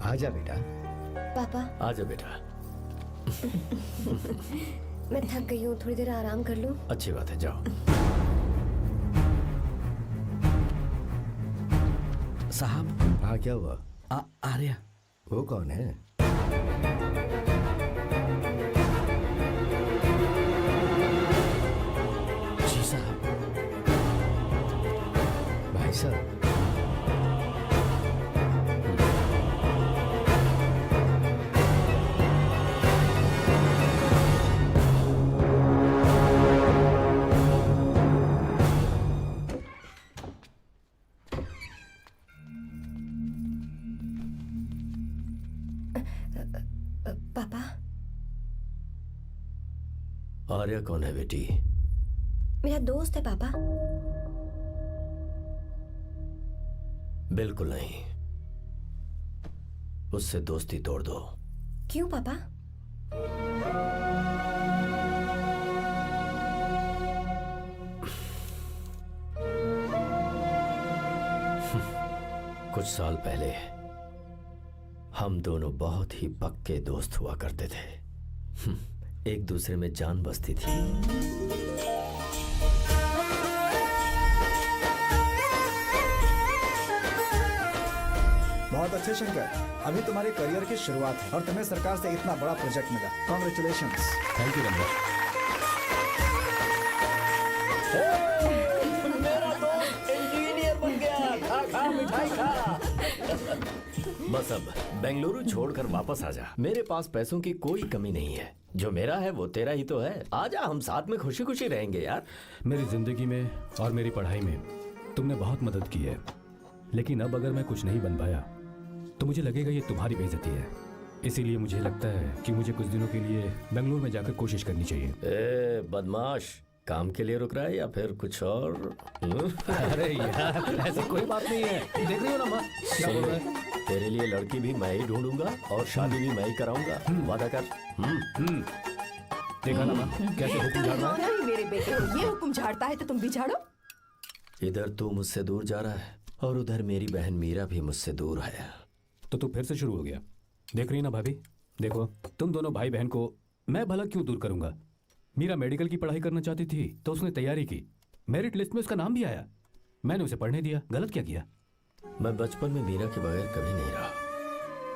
आजा बेटा। पापा, आजा बेटा। मैं थक गई हूँ, थोड़ी देर आराम कर लूँ। अच्छी बात है, जाओ। साहब। हाँ, क्या हुआ? आर्या। वो कौन है? जी साहब। भाई साहब, पापा। आर्या कौन है बेटी? मेरा दोस्त है पापा। बिल्कुल नहीं, उससे दोस्ती तोड़ दो। क्यों पापा? कुछ साल पहले हम दोनों बहुत ही पक्के दोस्त हुआ करते थे। एक दूसरे में जान बसती थी। बहुत अच्छे शंकर, अभी तुम्हारे करियर की शुरुआत है और तुम्हें सरकार से इतना बड़ा प्रोजेक्ट मिला। कॉन्ग्रेचुलेशंस। Thank you Ramesh. मेरा दोस्त इंजीनियर बन गया। खा खा मिठाई खा। बस अब बेंगलुरु छोड़कर वापस आ जा। मेरे पास पैसों की कोई कमी नहीं है। जो मेरा है वो तेरा ही तो है। आजा, हम साथ में खुशी खुशी रहेंगे यार। मेरी जिंदगी में और मेरी पढ़ाई में तुमने बहुत मदद की है, लेकिन अब अगर मैं कुछ नहीं बन पाया तो मुझे लगेगा ये तुम्हारी बेइज्जती है। इसीलिए मुझे लगता है कि मुझे कुछ दिनों के लिए बेंगलुरु में जाकर कोशिश करनी चाहिए। ए बदमाश, काम के लिए रुक रहा है या फिर कुछ और? अरे यार, ऐसी कोई बात नहीं है। देख रही हो ना माँ, क्या बोल रहा है? तेरे लिए लड़की भी मैं ही ढूंढूंगा और शादी भी मैं ही कराऊंगा। वादा कर। देखा ना माँ, कैसे हुक्म झाड़ रहा है? मेरे बेटे हो, ये हुक्म झाड़ता है तो तुम भी झाड़ो। इधर तू मुझसे दूर जा रहा है और उधर मेरी बहन मीरा भी मुझसे दूर है। तो तू फिर से शुरू हो गया। देख रही ना भाभी, देखो तुम दोनों भाई बहन को मैं भला क्यों दूर करूंगा। मीरा मेडिकल की पढ़ाई करना चाहती थी तो उसने तैयारी की, मेरिट लिस्ट में उसका नाम भी आया, मैंने उसे पढ़ने दिया। गलत क्या किया? मैं बचपन में मीरा के बगैर कभी नहीं रहा,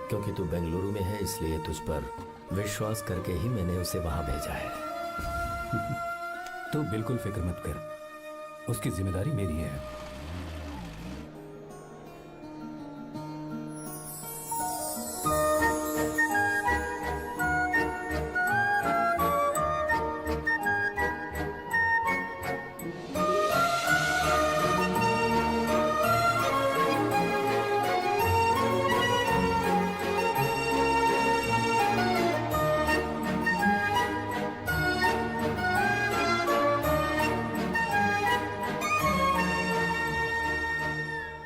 क्योंकि तू बेंगलुरु में है इसलिए तुझ पर विश्वास करके ही मैंने उसे वहां भेजा है। तू बिल्कुल फिक्र मत कर, उसकी जिम्मेदारी मेरी है।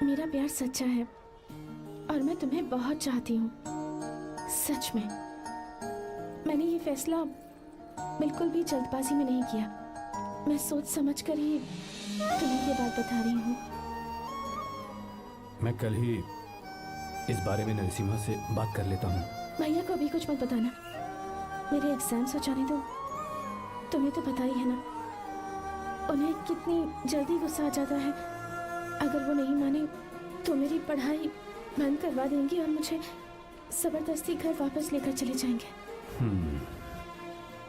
मेरा प्यार सच्चा है और मैं तुम्हें बहुत चाहती हूँ, सच में। मैंने ये फैसला बिल्कुल भी जल्दबाजी में नहीं किया। मैं सोच समझ कर ही तुम्हें ये बात बता रही हूँ। मैं कल ही इस बारे में नरसिम्हा से बात कर लेता हूँ। भैया को अभी कुछ मत बताना, मेरे एग्जाम्स हो जाने दो। तुम्हें तो पता ही है ना उन्हें कितनी जल्दी गुस्सा आ जाता है। अगर वो नहीं माने तो मेरी पढ़ाई बंद करवा देंगे और मुझे जबरदस्ती घर वापस लेकर चले जाएंगे।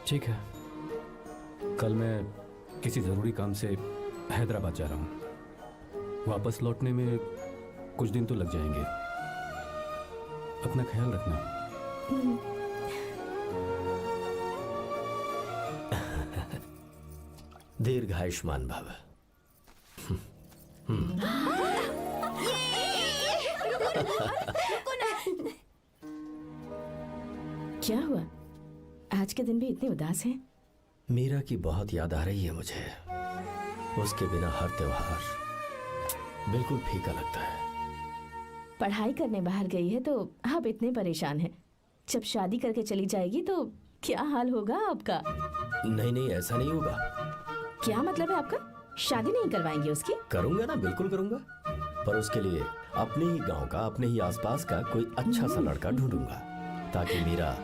ठीक है, कल मैं किसी जरूरी काम से हैदराबाद जा रहा हूँ। वापस लौटने में कुछ दिन तो लग जाएंगे। अपना ख्याल रखना। दीर्घायुष्मान भव। क्या हुआ, आज के दिन भी इतने उदास हैं? मीरा की बहुत याद आ रही है मुझे। उसके बिना हर त्योहार बिल्कुल फीका लगता है। पढ़ाई करने बाहर गई है तो आप इतने परेशान हैं। जब शादी करके चली जाएगी तो क्या हाल होगा आपका? नहीं नहीं, ऐसा नहीं होगा। क्या मतलब है आपका? शादी नहीं करवाएंगे उसकी? करूंगा ना, बिल्कुल करूंगा, पर उसके लिए अपने ही गांव का, अपने ही आसपास का कोई अच्छा सा लड़का ढूंढूंगा ताकि मीरा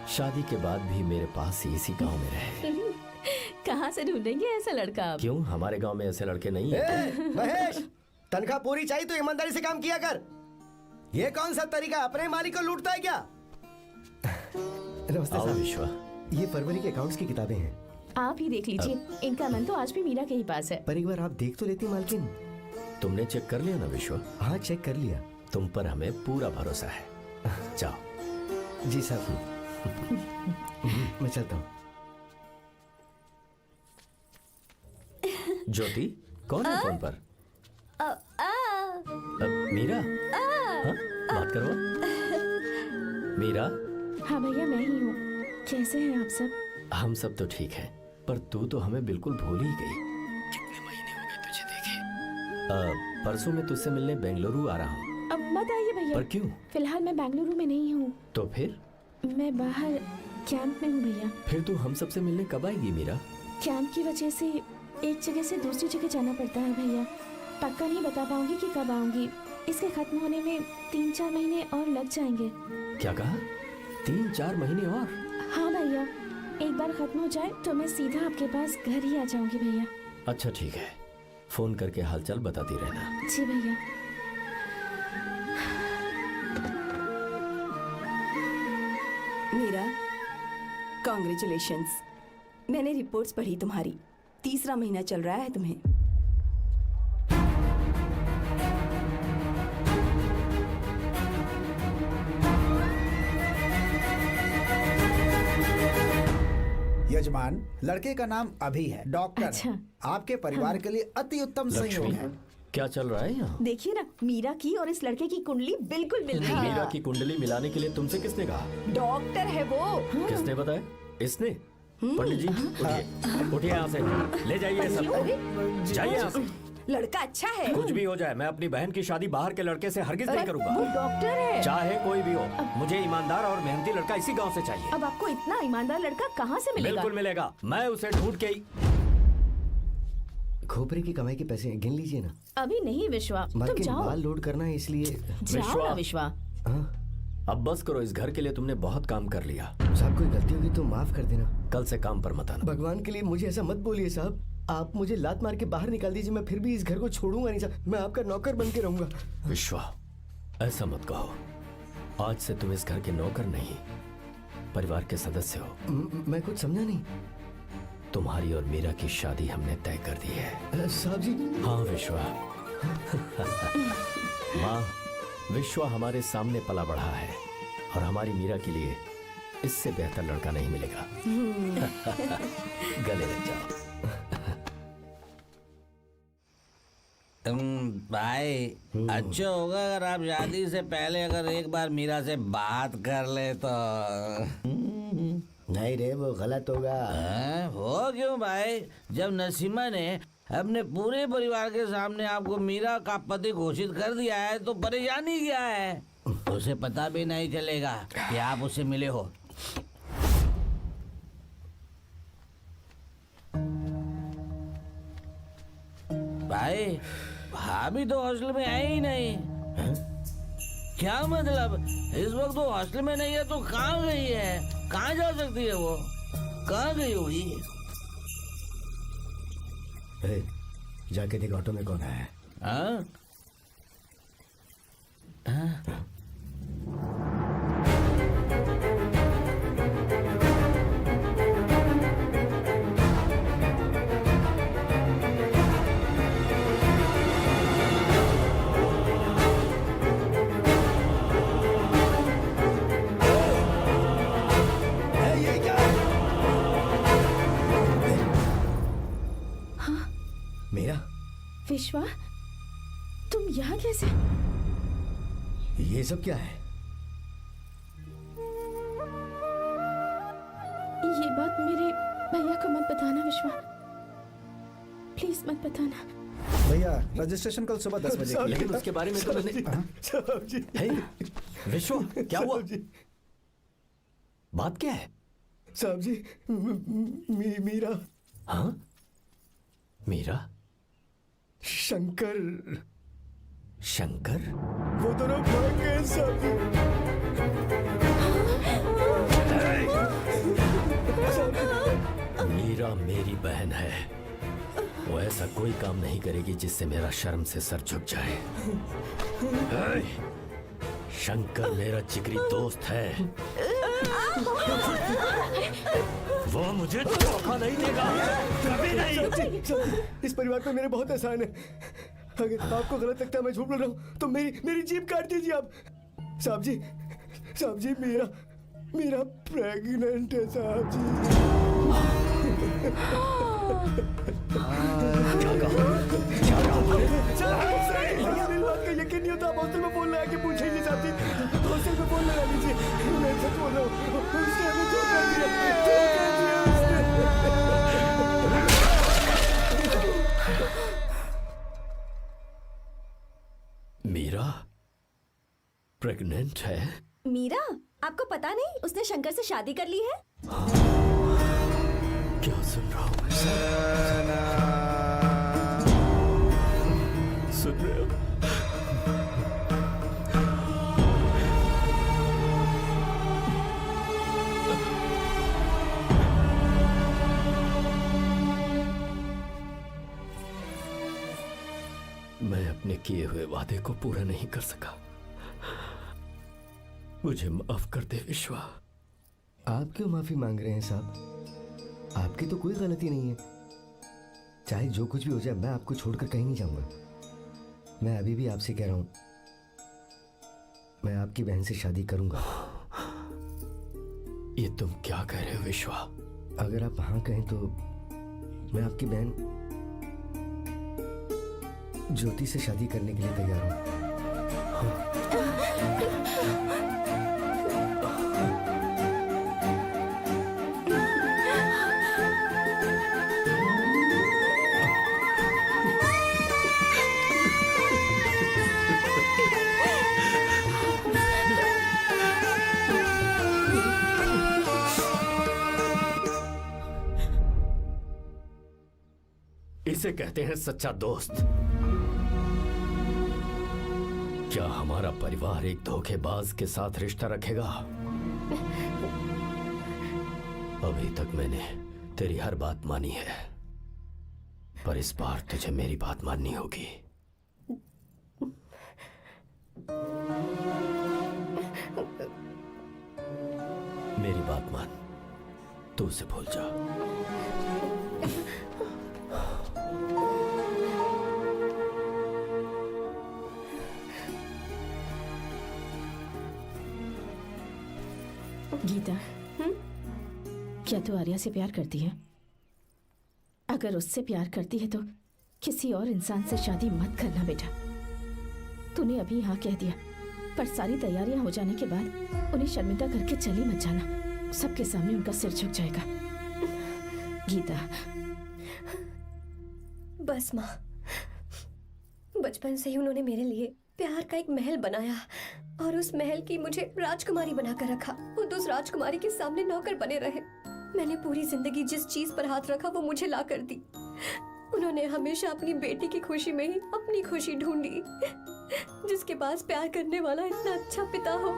शादी के बाद भी मेरे पास ही इसी गांव में रहे। कहाँ से ढूंढेंगे ऐसा लड़का आप? क्यों, हमारे गांव में ऐसे लड़के नहीं हैं? महेश, तनख्वाह पूरी चाहिए तो ईमानदारी से काम किया कर। ये कौन सा तरीका, अपने मालिक को लूटता है क्या? नमस्ते आओ साहब। विश्वा। ये फरवरी के अकाउंट्स की किताबें हैं। आप ही देख लीजिए, इनका मन तो आज भी मीरा के ही पास है। पर एक बार आप देख तो लेती मालकिन। तुमने चेक कर लिया ना विश्वा? हाँ, चेक कर लिया। तुम पर हमें पूरा भरोसा है। जाओ। जी साहब। मैं चलता हूँ। ज्योति, कौन है फोन पर? मीरा? हाँ, बात करो। मीरा? हाँ भैया, मैं ही हूँ। कैसे हैं आप सब? हम सब तो ठीक हैं, पर तू तो हमें बिल्कुल भूल ही गई। कितने महीने हो गए तुझे देखे। परसों मैं तुझसे मिलने बेंगलुरु आ रहा हूँ। अब मत आइए भैया। पर क्यों? फिलहाल मैं बेंगलुरु में नहीं हूँ। तो फिर? मैं बाहर कैंप में हूँ भैया। फिर तू हम सबसे मिलने कब आएगी मीरा? कैंप की वजह से एक जगह से दूसरी जगह जाना पड़ता है भैया। पक्का नहीं बता पाऊंगी कि कब आऊंगी। इसके खत्म होने में 3-4 महीने और लग जाएंगे। क्या कहा? 3-4 महीने और? हाँ भैया, एक बार खत्म हो जाए तो मैं सीधा आपके पास घर ही आ जाऊंगी भैया। अच्छा ठीक है, फोन करके हालचाल बताती रहना। जी भैया। मीरा, कॉन्ग्रेचुलेशंस। मैंने रिपोर्ट्स पढ़ी तुम्हारी। 3रा महीना चल रहा है तुम्हें। यजमान, लड़के का नाम अभी है, डॉक्टर। अच्छा। आपके परिवार के लिए अति उत्तम संयोग है। क्या चल रहा है यहाँ? देखिए ना, मीरा की और इस लड़के की कुंडली बिल्कुल मिल रही है। मीरा की कुंडली मिलाने के लिए तुमसे किसने कहा? डॉक्टर है वो। किसने बताया? इसने? पंडित जी उठिए, उठिए यहाँ से, ले जाइए सब, जाइए यहाँ से। लड़का अच्छा है। कुछ भी हो जाए, मैं अपनी बहन की शादी बाहर के लड़के से हरगिज नहीं करूंगा। वो डॉक्टर है। चाहे कोई भी हो, मुझे ईमानदार और मेहनती लड़का इसी गांव से चाहिए। अब आपको इतना ईमानदार लड़का कहाँ से मिलेगा? बिल्कुल मिलेगा, मैं उसे ढूंढ के ही। खोपरे की कमाई के पैसे गिन लीजिए ना। अभी नहीं विश्वा, तुम मालकिन, जाओ। माल लोड करना है इसलिए। जाओ ना विश्वा। हाँ? अब बस करो, इस घर के लिए तुमने बहुत काम कर लिया। साहब कोई गलती होगी तो माफ कर देना। कल से काम पर मत आना। भगवान के लिए मुझे ऐसा मत बोलिए साहब। आप मुझे लात मार के बाहर निकाल दीजिए, मैं फिर भी इस घर को छोड़ूंगा नहीं साहब। मैं आपका नौकर बन के रहूंगा। विश्वा, ऐसा मत कहो। आज से तुम इस घर के नौकर नहीं, परिवार के सदस्य हो। मैं कुछ समझा नहीं। तुम्हारी और मीरा की शादी हमने तय कर दी है। साहब जी। हाँ विश्वा। माँ, विश्वा हमारे सामने पला बढ़ा है और हमारी मीरा के लिए इससे बेहतर लड़का नहीं मिलेगा। गले लग जाओ। भाई, अच्छा होगा अगर आप शादी से पहले अगर एक बार मीरा से बात कर ले तो। नहीं रे, वो गलत होगा। हो क्यों भाई? जब नसीमा ने अपने पूरे परिवार के सामने आपको मीरा का पति घोषित कर दिया है तो परेशानी क्या है? उसे पता भी नहीं चलेगा कि आप उससे मिले हो। भाई, भाभी तो हॉस्टल में है ही नहीं। क्या मतलब? इस वक्त वो हॉस्टल में नहीं है तो कहाँ गई है? कहाँ जा सकती है वो? कहाँ गई होगी? जाके देख ऑटो में कौन है। हाँ? हाँ? मेरा? विश्वा, तुम यहाँ कैसे? ये सब क्या है? ये बात मेरे भैया को मत बताना विश्वा, प्लीज मत बताना। भैया, रजिस्ट्रेशन कल सुबह 10 बजे की है। लेकिन उसके बारे में तो मैंने। विश्व, क्या हुआ? बात क्या है? साहब जी, मीरा। हाँ? मीरा? शंकर। शंकर? वो दोनों भाग गए साहब जी। मीरा मेरी बहन है, वो ऐसा कोई काम नहीं करेगी जिससे मेरा शर्म से सर झुक जाए। शंकर मेरा जिगरी दोस्त है, वो मुझे धोखा नहीं देगा, कभी नहीं। इस परिवार पे मेरे बहुत एहसान है। अगर आपको गलत लगता है मैं झूठ बोल रहा हूँ तो मेरी जीभ काट दीजिए आप। साहब जी, मेरा प्रेग्नेंट है साहब जी। मेरी बात का यकीन नहीं होता, आप हॉस्टल में फोन लगा के पूछेंगे साहब जी। हॉस्टल में फोन लगा लीजिए, मैं सच बोल रहा हूँ। उसने हमें धोखा दिया उसने। मीरा प्रेग्नेंट है? मीरा, आपको पता नहीं उसने शंकर से शादी कर ली है? क्या सुन रहा हूँ? सुन रहे हो? अपने किए हुए वादे को पूरा नहीं कर सका। मुझे माफ कर दे विश्वा। आप क्यों माफी मांग रहे हैं साहब? आपकी तो कोई गलती नहीं है। चाहे जो कुछ भी हो जाए, मैं आपको छोड़कर कहीं नहीं जाऊंगा। मैं अभी भी आपसे कह रहा हूं, मैं आपकी बहन से शादी करूंगा। ये तुम क्या कह रहे हो विश्वा? अगर आप हाँ कहें तो मैं आपकी बहन ज्योति से शादी करने के लिए तैयार हूं। इसे कहते हैं सच्चा दोस्त। क्या हमारा परिवार एक धोखेबाज के साथ रिश्ता रखेगा? अभी तक मैंने तेरी हर बात मानी है, पर इस बार तुझे मेरी बात माननी होगी। मेरी बात मान, तू उसे भूल जा। गीता, क्या तू आर्या से प्यार करती है? अगर उससे प्यार करती है तो किसी और इंसान से शादी मत करना बेटा। तूने अभी हाँ कह दिया, पर सारी तैयारियां हो जाने के बाद उन्हें शर्मिंदा करके चली मत जाना। सबके सामने उनका सिर झुक जाएगा। गीता, बस माँ, बचपन से ही उन्होंने मेरे लिए प्यार का एक महल बनाया और उस महल की मुझे राजकुमारी बनाकर रखा। वो उस राजकुमारी के सामने नौकर बने रहे। मैंने पूरी जिंदगी जिस चीज पर हाथ रखा वो मुझे ला कर दी। उन्होंने हमेशा अपनी बेटी की खुशी में ही अपनी खुशी ढूंढी। जिसके पास प्यार करने वाला इतना अच्छा पिता हो,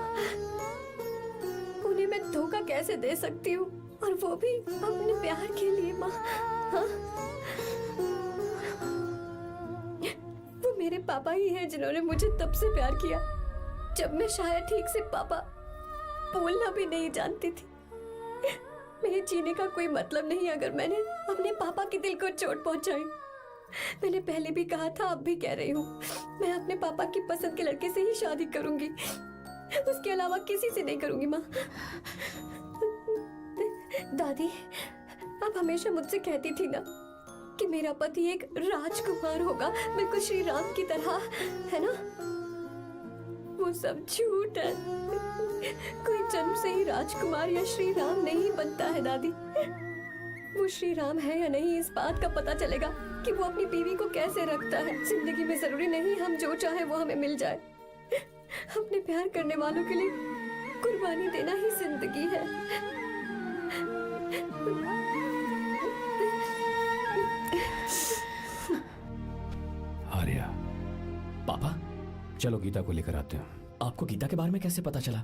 उन्हें मैं धोखा कैसे दे सकती हूँ, और वो भी अपने प्यार के लिए। माँ, हाँ? वो मेरे पापा ही हैं जिन्होंने मुझे तब से प्यार किया जब मैं शायद ठीक से पापा बोलना भी नहीं जानती थी। मेरे जीने का कोई मतलब नहीं अगर मैंने अपने पापा के दिल को चोट पहुंचाई। मैंने पहले भी कहा था, अब भी कह रही हूँ, मैं अपने पापा की पसंद के लड़के से ही शादी करूंगी, उसके अलावा किसी से नहीं करूंगी। माँ, दादी आप हमेशा मुझसे कहती थी ना कि मेरा पति एक राजकुमार होगा, बिल्कुल श्री राम की तरह, है ना? वो सब झूठ है। कोई जन्म से ही राजकुमार या श्री राम नहीं बनता है दादी। वो श्री राम है या नहीं, इस बात का पता चलेगा कि वो अपनी बीवी को कैसे रखता है। जिंदगी में जरूरी नहीं हम जो चाहे वो हमें मिल जाए। अपने प्यार करने वालों के लिए कुर्बानी देना ही जिंदगी है। आर्या, पापा, चलो गीता को लेकर आते हैं। आपको गीता के बारे में कैसे पता चला?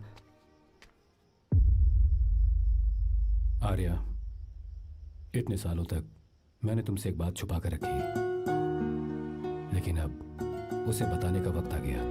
आर्या, इतने सालों तक मैंने तुमसे एक बात छुपा कर रखी, लेकिन अब उसे बताने का वक्त आ गया।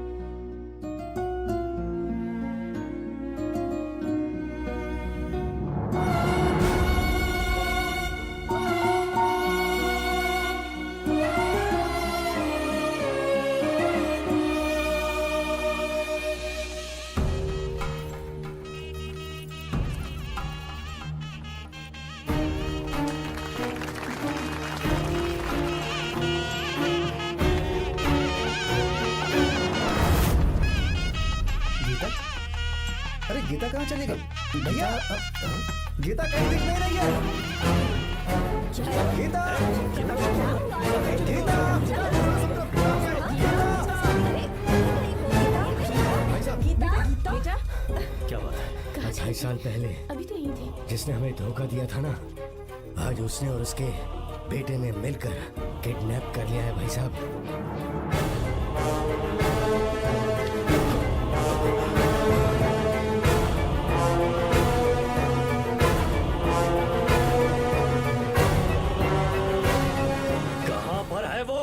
गीता कहाँ चली गई? भैया, गीता कहीं दिख नहीं रही है। गीता, बेटा, क्या बात है? 2.5 साल पहले अभी तो यही थी। जिसने हमें धोखा दिया था ना, आज उसने और उसके बेटे ने मिलकर किडनैप कर लिया है भाई साहब। कहां पर है वो?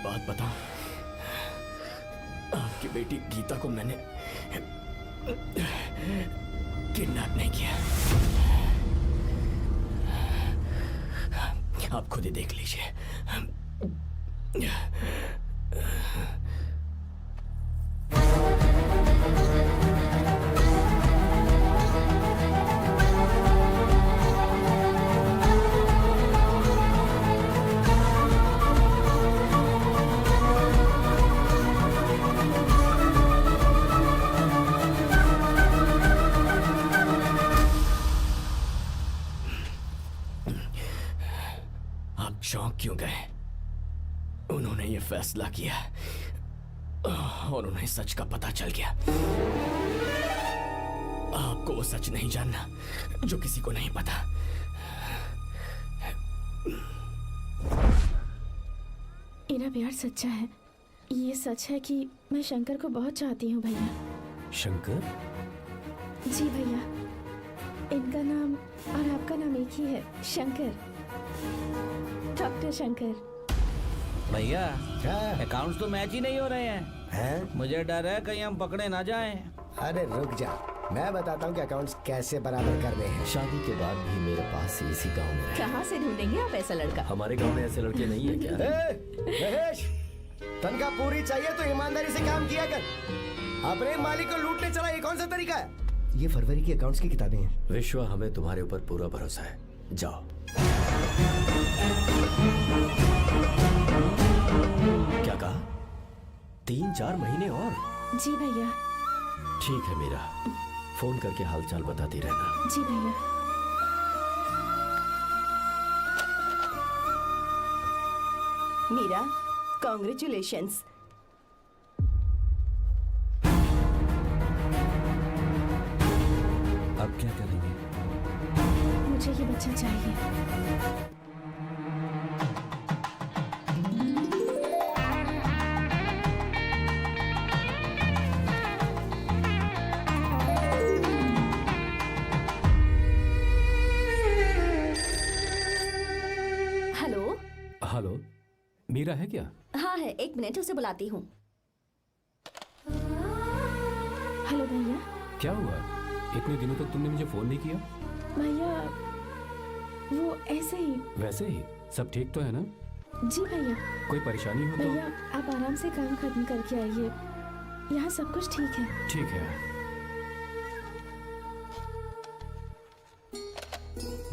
बात बताऊं, आपकी बेटी गीता को मैंने किडनैप नहीं किया। आप खुद ही देख लीजिए। आप चौंक क्यों गए? उन्होंने ये फैसला किया और उन्हें सच का पता चल गया। आपको वो सच नहीं जानना जो किसी को नहीं पता। मेरा प्यार सच्चा है। ये सच है कि मैं शंकर को बहुत चाहती हूँ भैया। शंकर? जी भैया, इनका नाम और आपका नाम एक ही है, शंकर, डॉक्टर शंकर। भैया अकाउंट्स तो मैच ही नहीं हो रहे हैं। मुझे डर है कहीं हम पकड़े ना जाएं। अरे रुक जा, मैं बताता हूँ कि अकाउंट्स कैसे बराबर करने हैं। शादी के बाद भी मेरे पास इसी गांव में रहे। कहाँ से ढूंढेंगे आप ऐसा लड़का? हमारे गांव में ऐसे लड़के नहीं है क्या? महेश, तनख्वाह पूरी चाहिए तो ईमानदारी से काम किया कर। अपने मालिक को लूटने चला, ये कौन सा तरीका है? ये फरवरी की अकाउंट्स की किताबें हैं। विश्वा, हमें तुम्हारे ऊपर पूरा भरोसा है। जाओ। क्या कहा? 3-4 महीने और? जी भैया। ठीक है मीरा, फोन करके हालचाल बताती रहना। जी भैया। मीरा, कॉन्ग्रेचुलेशंस। अब क्या करेंगे? मुझे ये बच्चा चाहिए। हेलो। हेलो, मीरा है क्या? हाँ है, 1 मिनट, उसे बुलाती हूँ। हेलो भैया। क्या हुआ? इतने दिनों तक तुमने मुझे फोन नहीं किया? भैया वो ऐसे ही। वैसे ही? सब ठीक तो है ना? जी भैया। कोई परेशानी हो तो? भैया आप आराम से काम खत्म करके आइए, यहाँ सब कुछ ठीक है। ठीक है।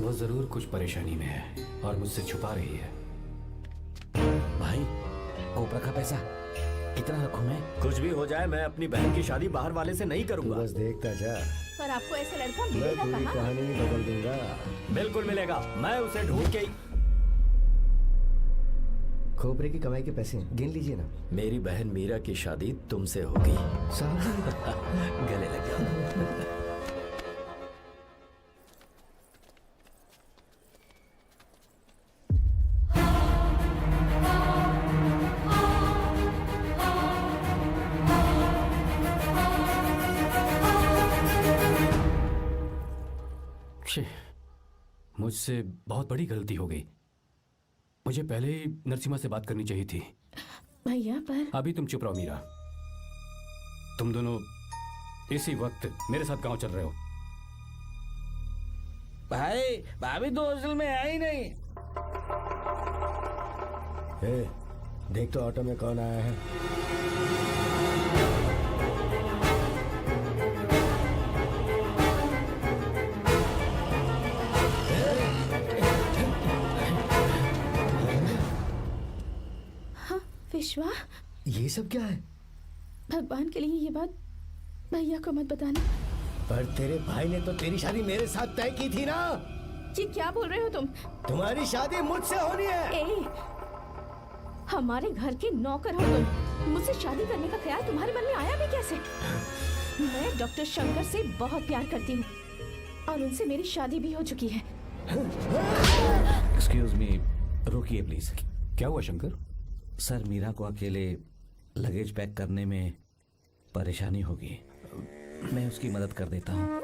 वो जरूर कुछ परेशानी में है और मुझसे छुपा रही है। भाई, कोबरा का पैसा कितना रखूं मैं? कुछ भी हो जाए, मैं अपनी बहन की शादी बाहर वाले से नहीं करूंगा। बस देखता जा, पर आपको ऐसा लड़का मैं मिलेगा पूरी कहाँ? कहानी बदल दूंगा। बिल्कुल मिलेगा, मैं उसे ढूंढ के। खोपरे की कमाई के पैसे हैं, गिन लीजिए ना। मेरी बहन मीरा की शादी तुमसे होगी। गले लग जाओ। मुझसे बहुत बड़ी गलती हो गई। मुझे पहले ही नरसिम्हा से बात करनी चाहिए थी। भैया पर अभी तुम चुप रहो मीरा। तुम दोनों इसी वक्त मेरे साथ गांव चल रहे हो। भाई भाभी तो हॉस्टल में है ही नहीं। देख तो ऑटो में कौन आया है। विश्वा, ये सब क्या है? भगवान के लिए ये बात भैया को मत बताना। पर तेरे भाई ने तो तेरी शादी मेरे साथ तय की थी ना। जी क्या बोल रहे हो तुम? तुम्हारी शादी मुझसे होनी है। हमारे घर के नौकर हो तुम, मुझसे शादी करने का ख्याल तुम्हारे मन में आया भी कैसे? मैं डॉक्टर शंकर से बहुत प्यार करती हूँ और उनसे मेरी शादी भी हो चुकी है। एक्सक्यूज मी, रोकिए प्लीज। क्या हुआ शंकर? सर, मीरा को अकेले लगेज पैक करने में परेशानी होगी, मैं उसकी मदद कर देता हूँ।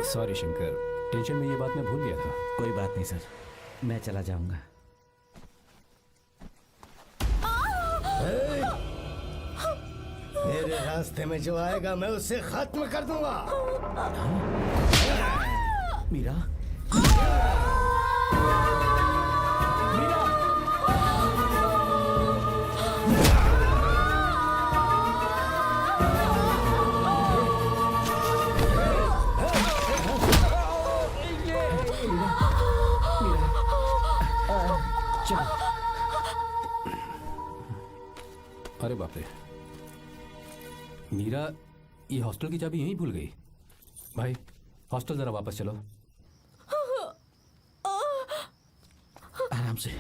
सॉरी शंकर, टेंशन में ये बात मैं भूल गया था। कोई बात नहीं सर, मैं चला जाऊंगा। मेरे रास्ते में जो आएगा मैं उसे खत्म कर दूंगा। मीरा, अरे बाप रे, मीरा ये हॉस्टल की चाबी यहीं भूल गई। भाई हॉस्टल जरा वापस चलो। आराम से।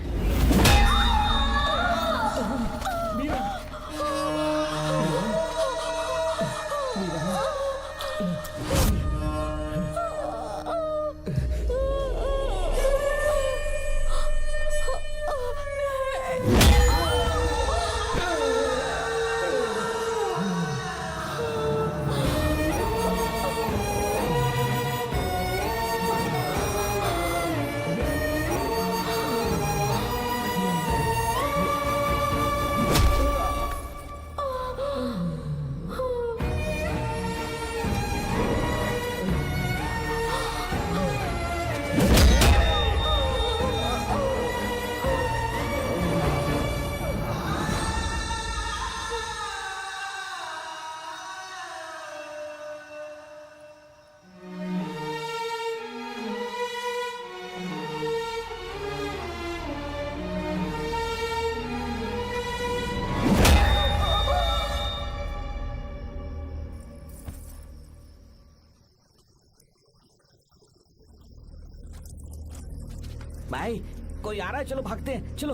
भाई कोई आ रहा है, चलो भागते हैं, चलो।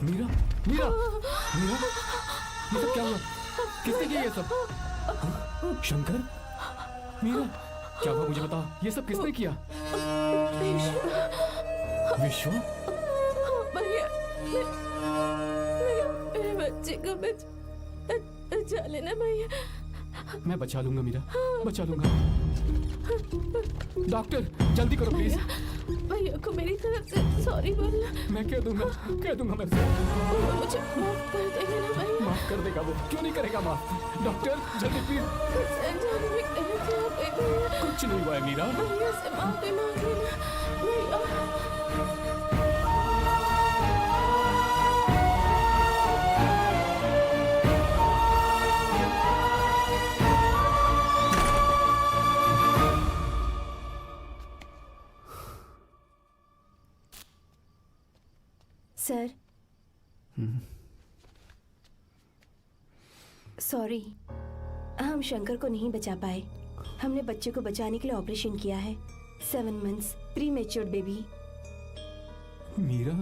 मीरा, मीरा, मीरा, ये सब क्या हुआ? किसने किया ये सब? शंकर, मीरा, क्या हुआ मुझे बताओ, ये सब किसने किया? विश्व? भैया, मेरे बच्चे को बचा लेना भैया। मैं बचा लूंगा मीरा, बचा लूंगा। डॉक्टर जल्दी करो प्लीज। भैया को मेरी तरफ से सॉरी बोलना। मैं कह दूंगा मैं मुझे माफ कर देगा ना भैया? माफ कर देगा वो, क्यों नहीं करेगा माफ? डॉक्टर जल्दी प्लीज। कुछ नहीं हुआ है मीरा। भैया से माफी मांग लेना भैया। सर, सॉरी, हम शंकर को नहीं बचा पाए। हमने बच्चे को बचाने के लिए ऑपरेशन किया है। 7 months prematured baby. Meera?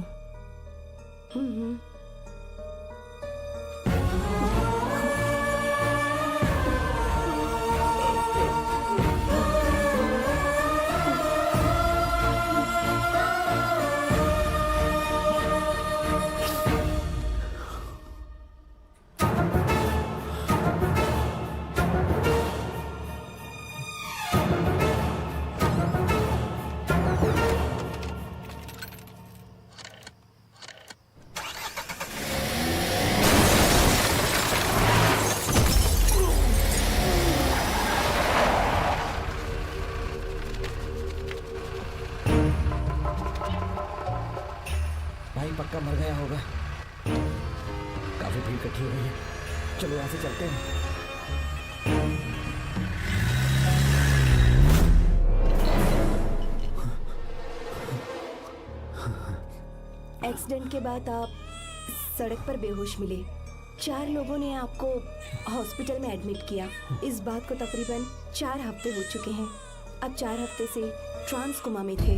पक्का मर गया होगा। काफी भीड़ इकट्ठी हो गई है, चलो यहाँ से चलते हैं। एक्सीडेंट के बाद आप सड़क पर बेहोश मिले। 4 लोगों ने आपको हॉस्पिटल में एडमिट किया। इस बात को तकरीबन 4 हफ्ते हो चुके हैं। अब 4 हफ्ते से ट्रांस कोमा में थे।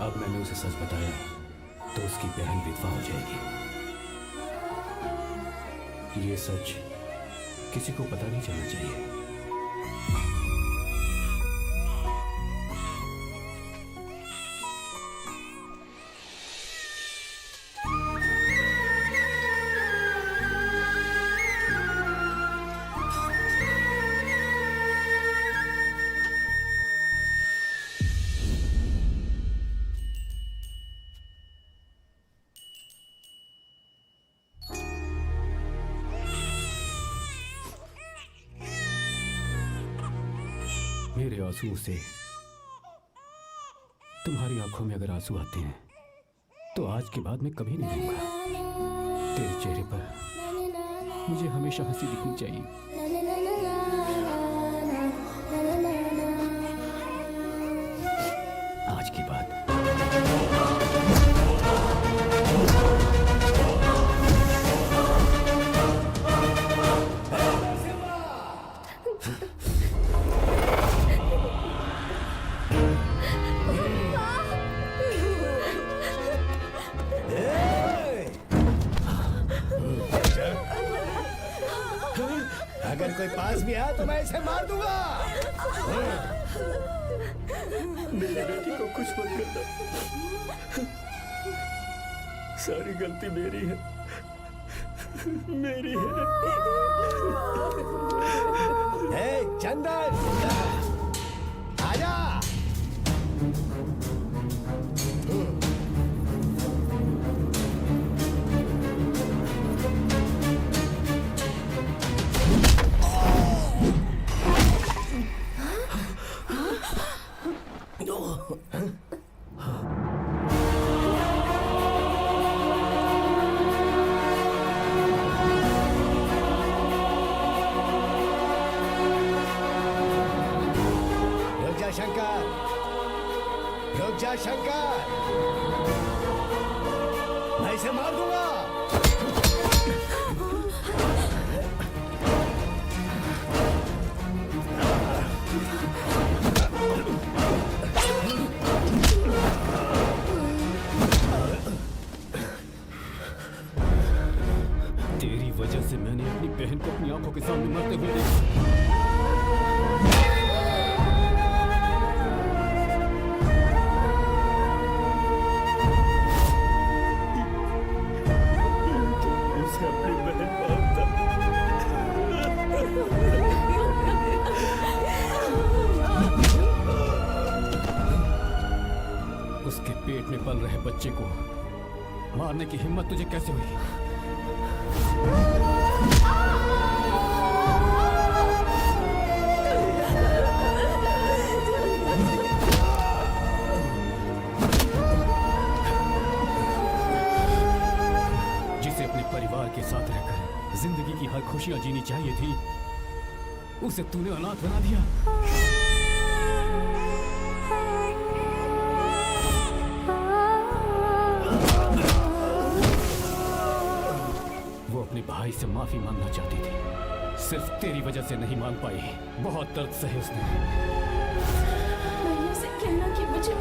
अब मैंने उसे सच बताया तो उसकी बहन विधवा हो जाएगी। ये सच किसी को पता नहीं चलना चाहिए। मेरे आंसुओं से तुम्हारी आंखों में अगर आंसू आते हैं तो आज के बाद मैं कभी नहीं रहूंगा। तेरे चेहरे पर मुझे हमेशा हंसी दिखनी चाहिए। आज की बात अगर कोई पास भी आया तो मैं इसे मार दूंगा। मेरी बेटी को कुछ मत करना। सारी गलती मेरी है, मेरी है। चंदन आजा। शंकर, रुक जा शंकर, मैं इसे मार दूंगा। तेरी वजह से मैंने अपनी बहन को अपनी आंखों के सामने मरते हुए देखा। उसके पेट में पल रहे बच्चे को मारने की हिम्मत तुझे कैसे हुई? जिसे अपने परिवार के साथ रहकर जिंदगी की हर खुशियां जीनी चाहिए थी, उसे तूने अनाथ बना दिया। अपने भाई से माफी मांगना चाहती थी, सिर्फ तेरी वजह से नहीं मांग पाई। बहुत दर्द सहे उसने। मैंने उसे कहना कि मुझे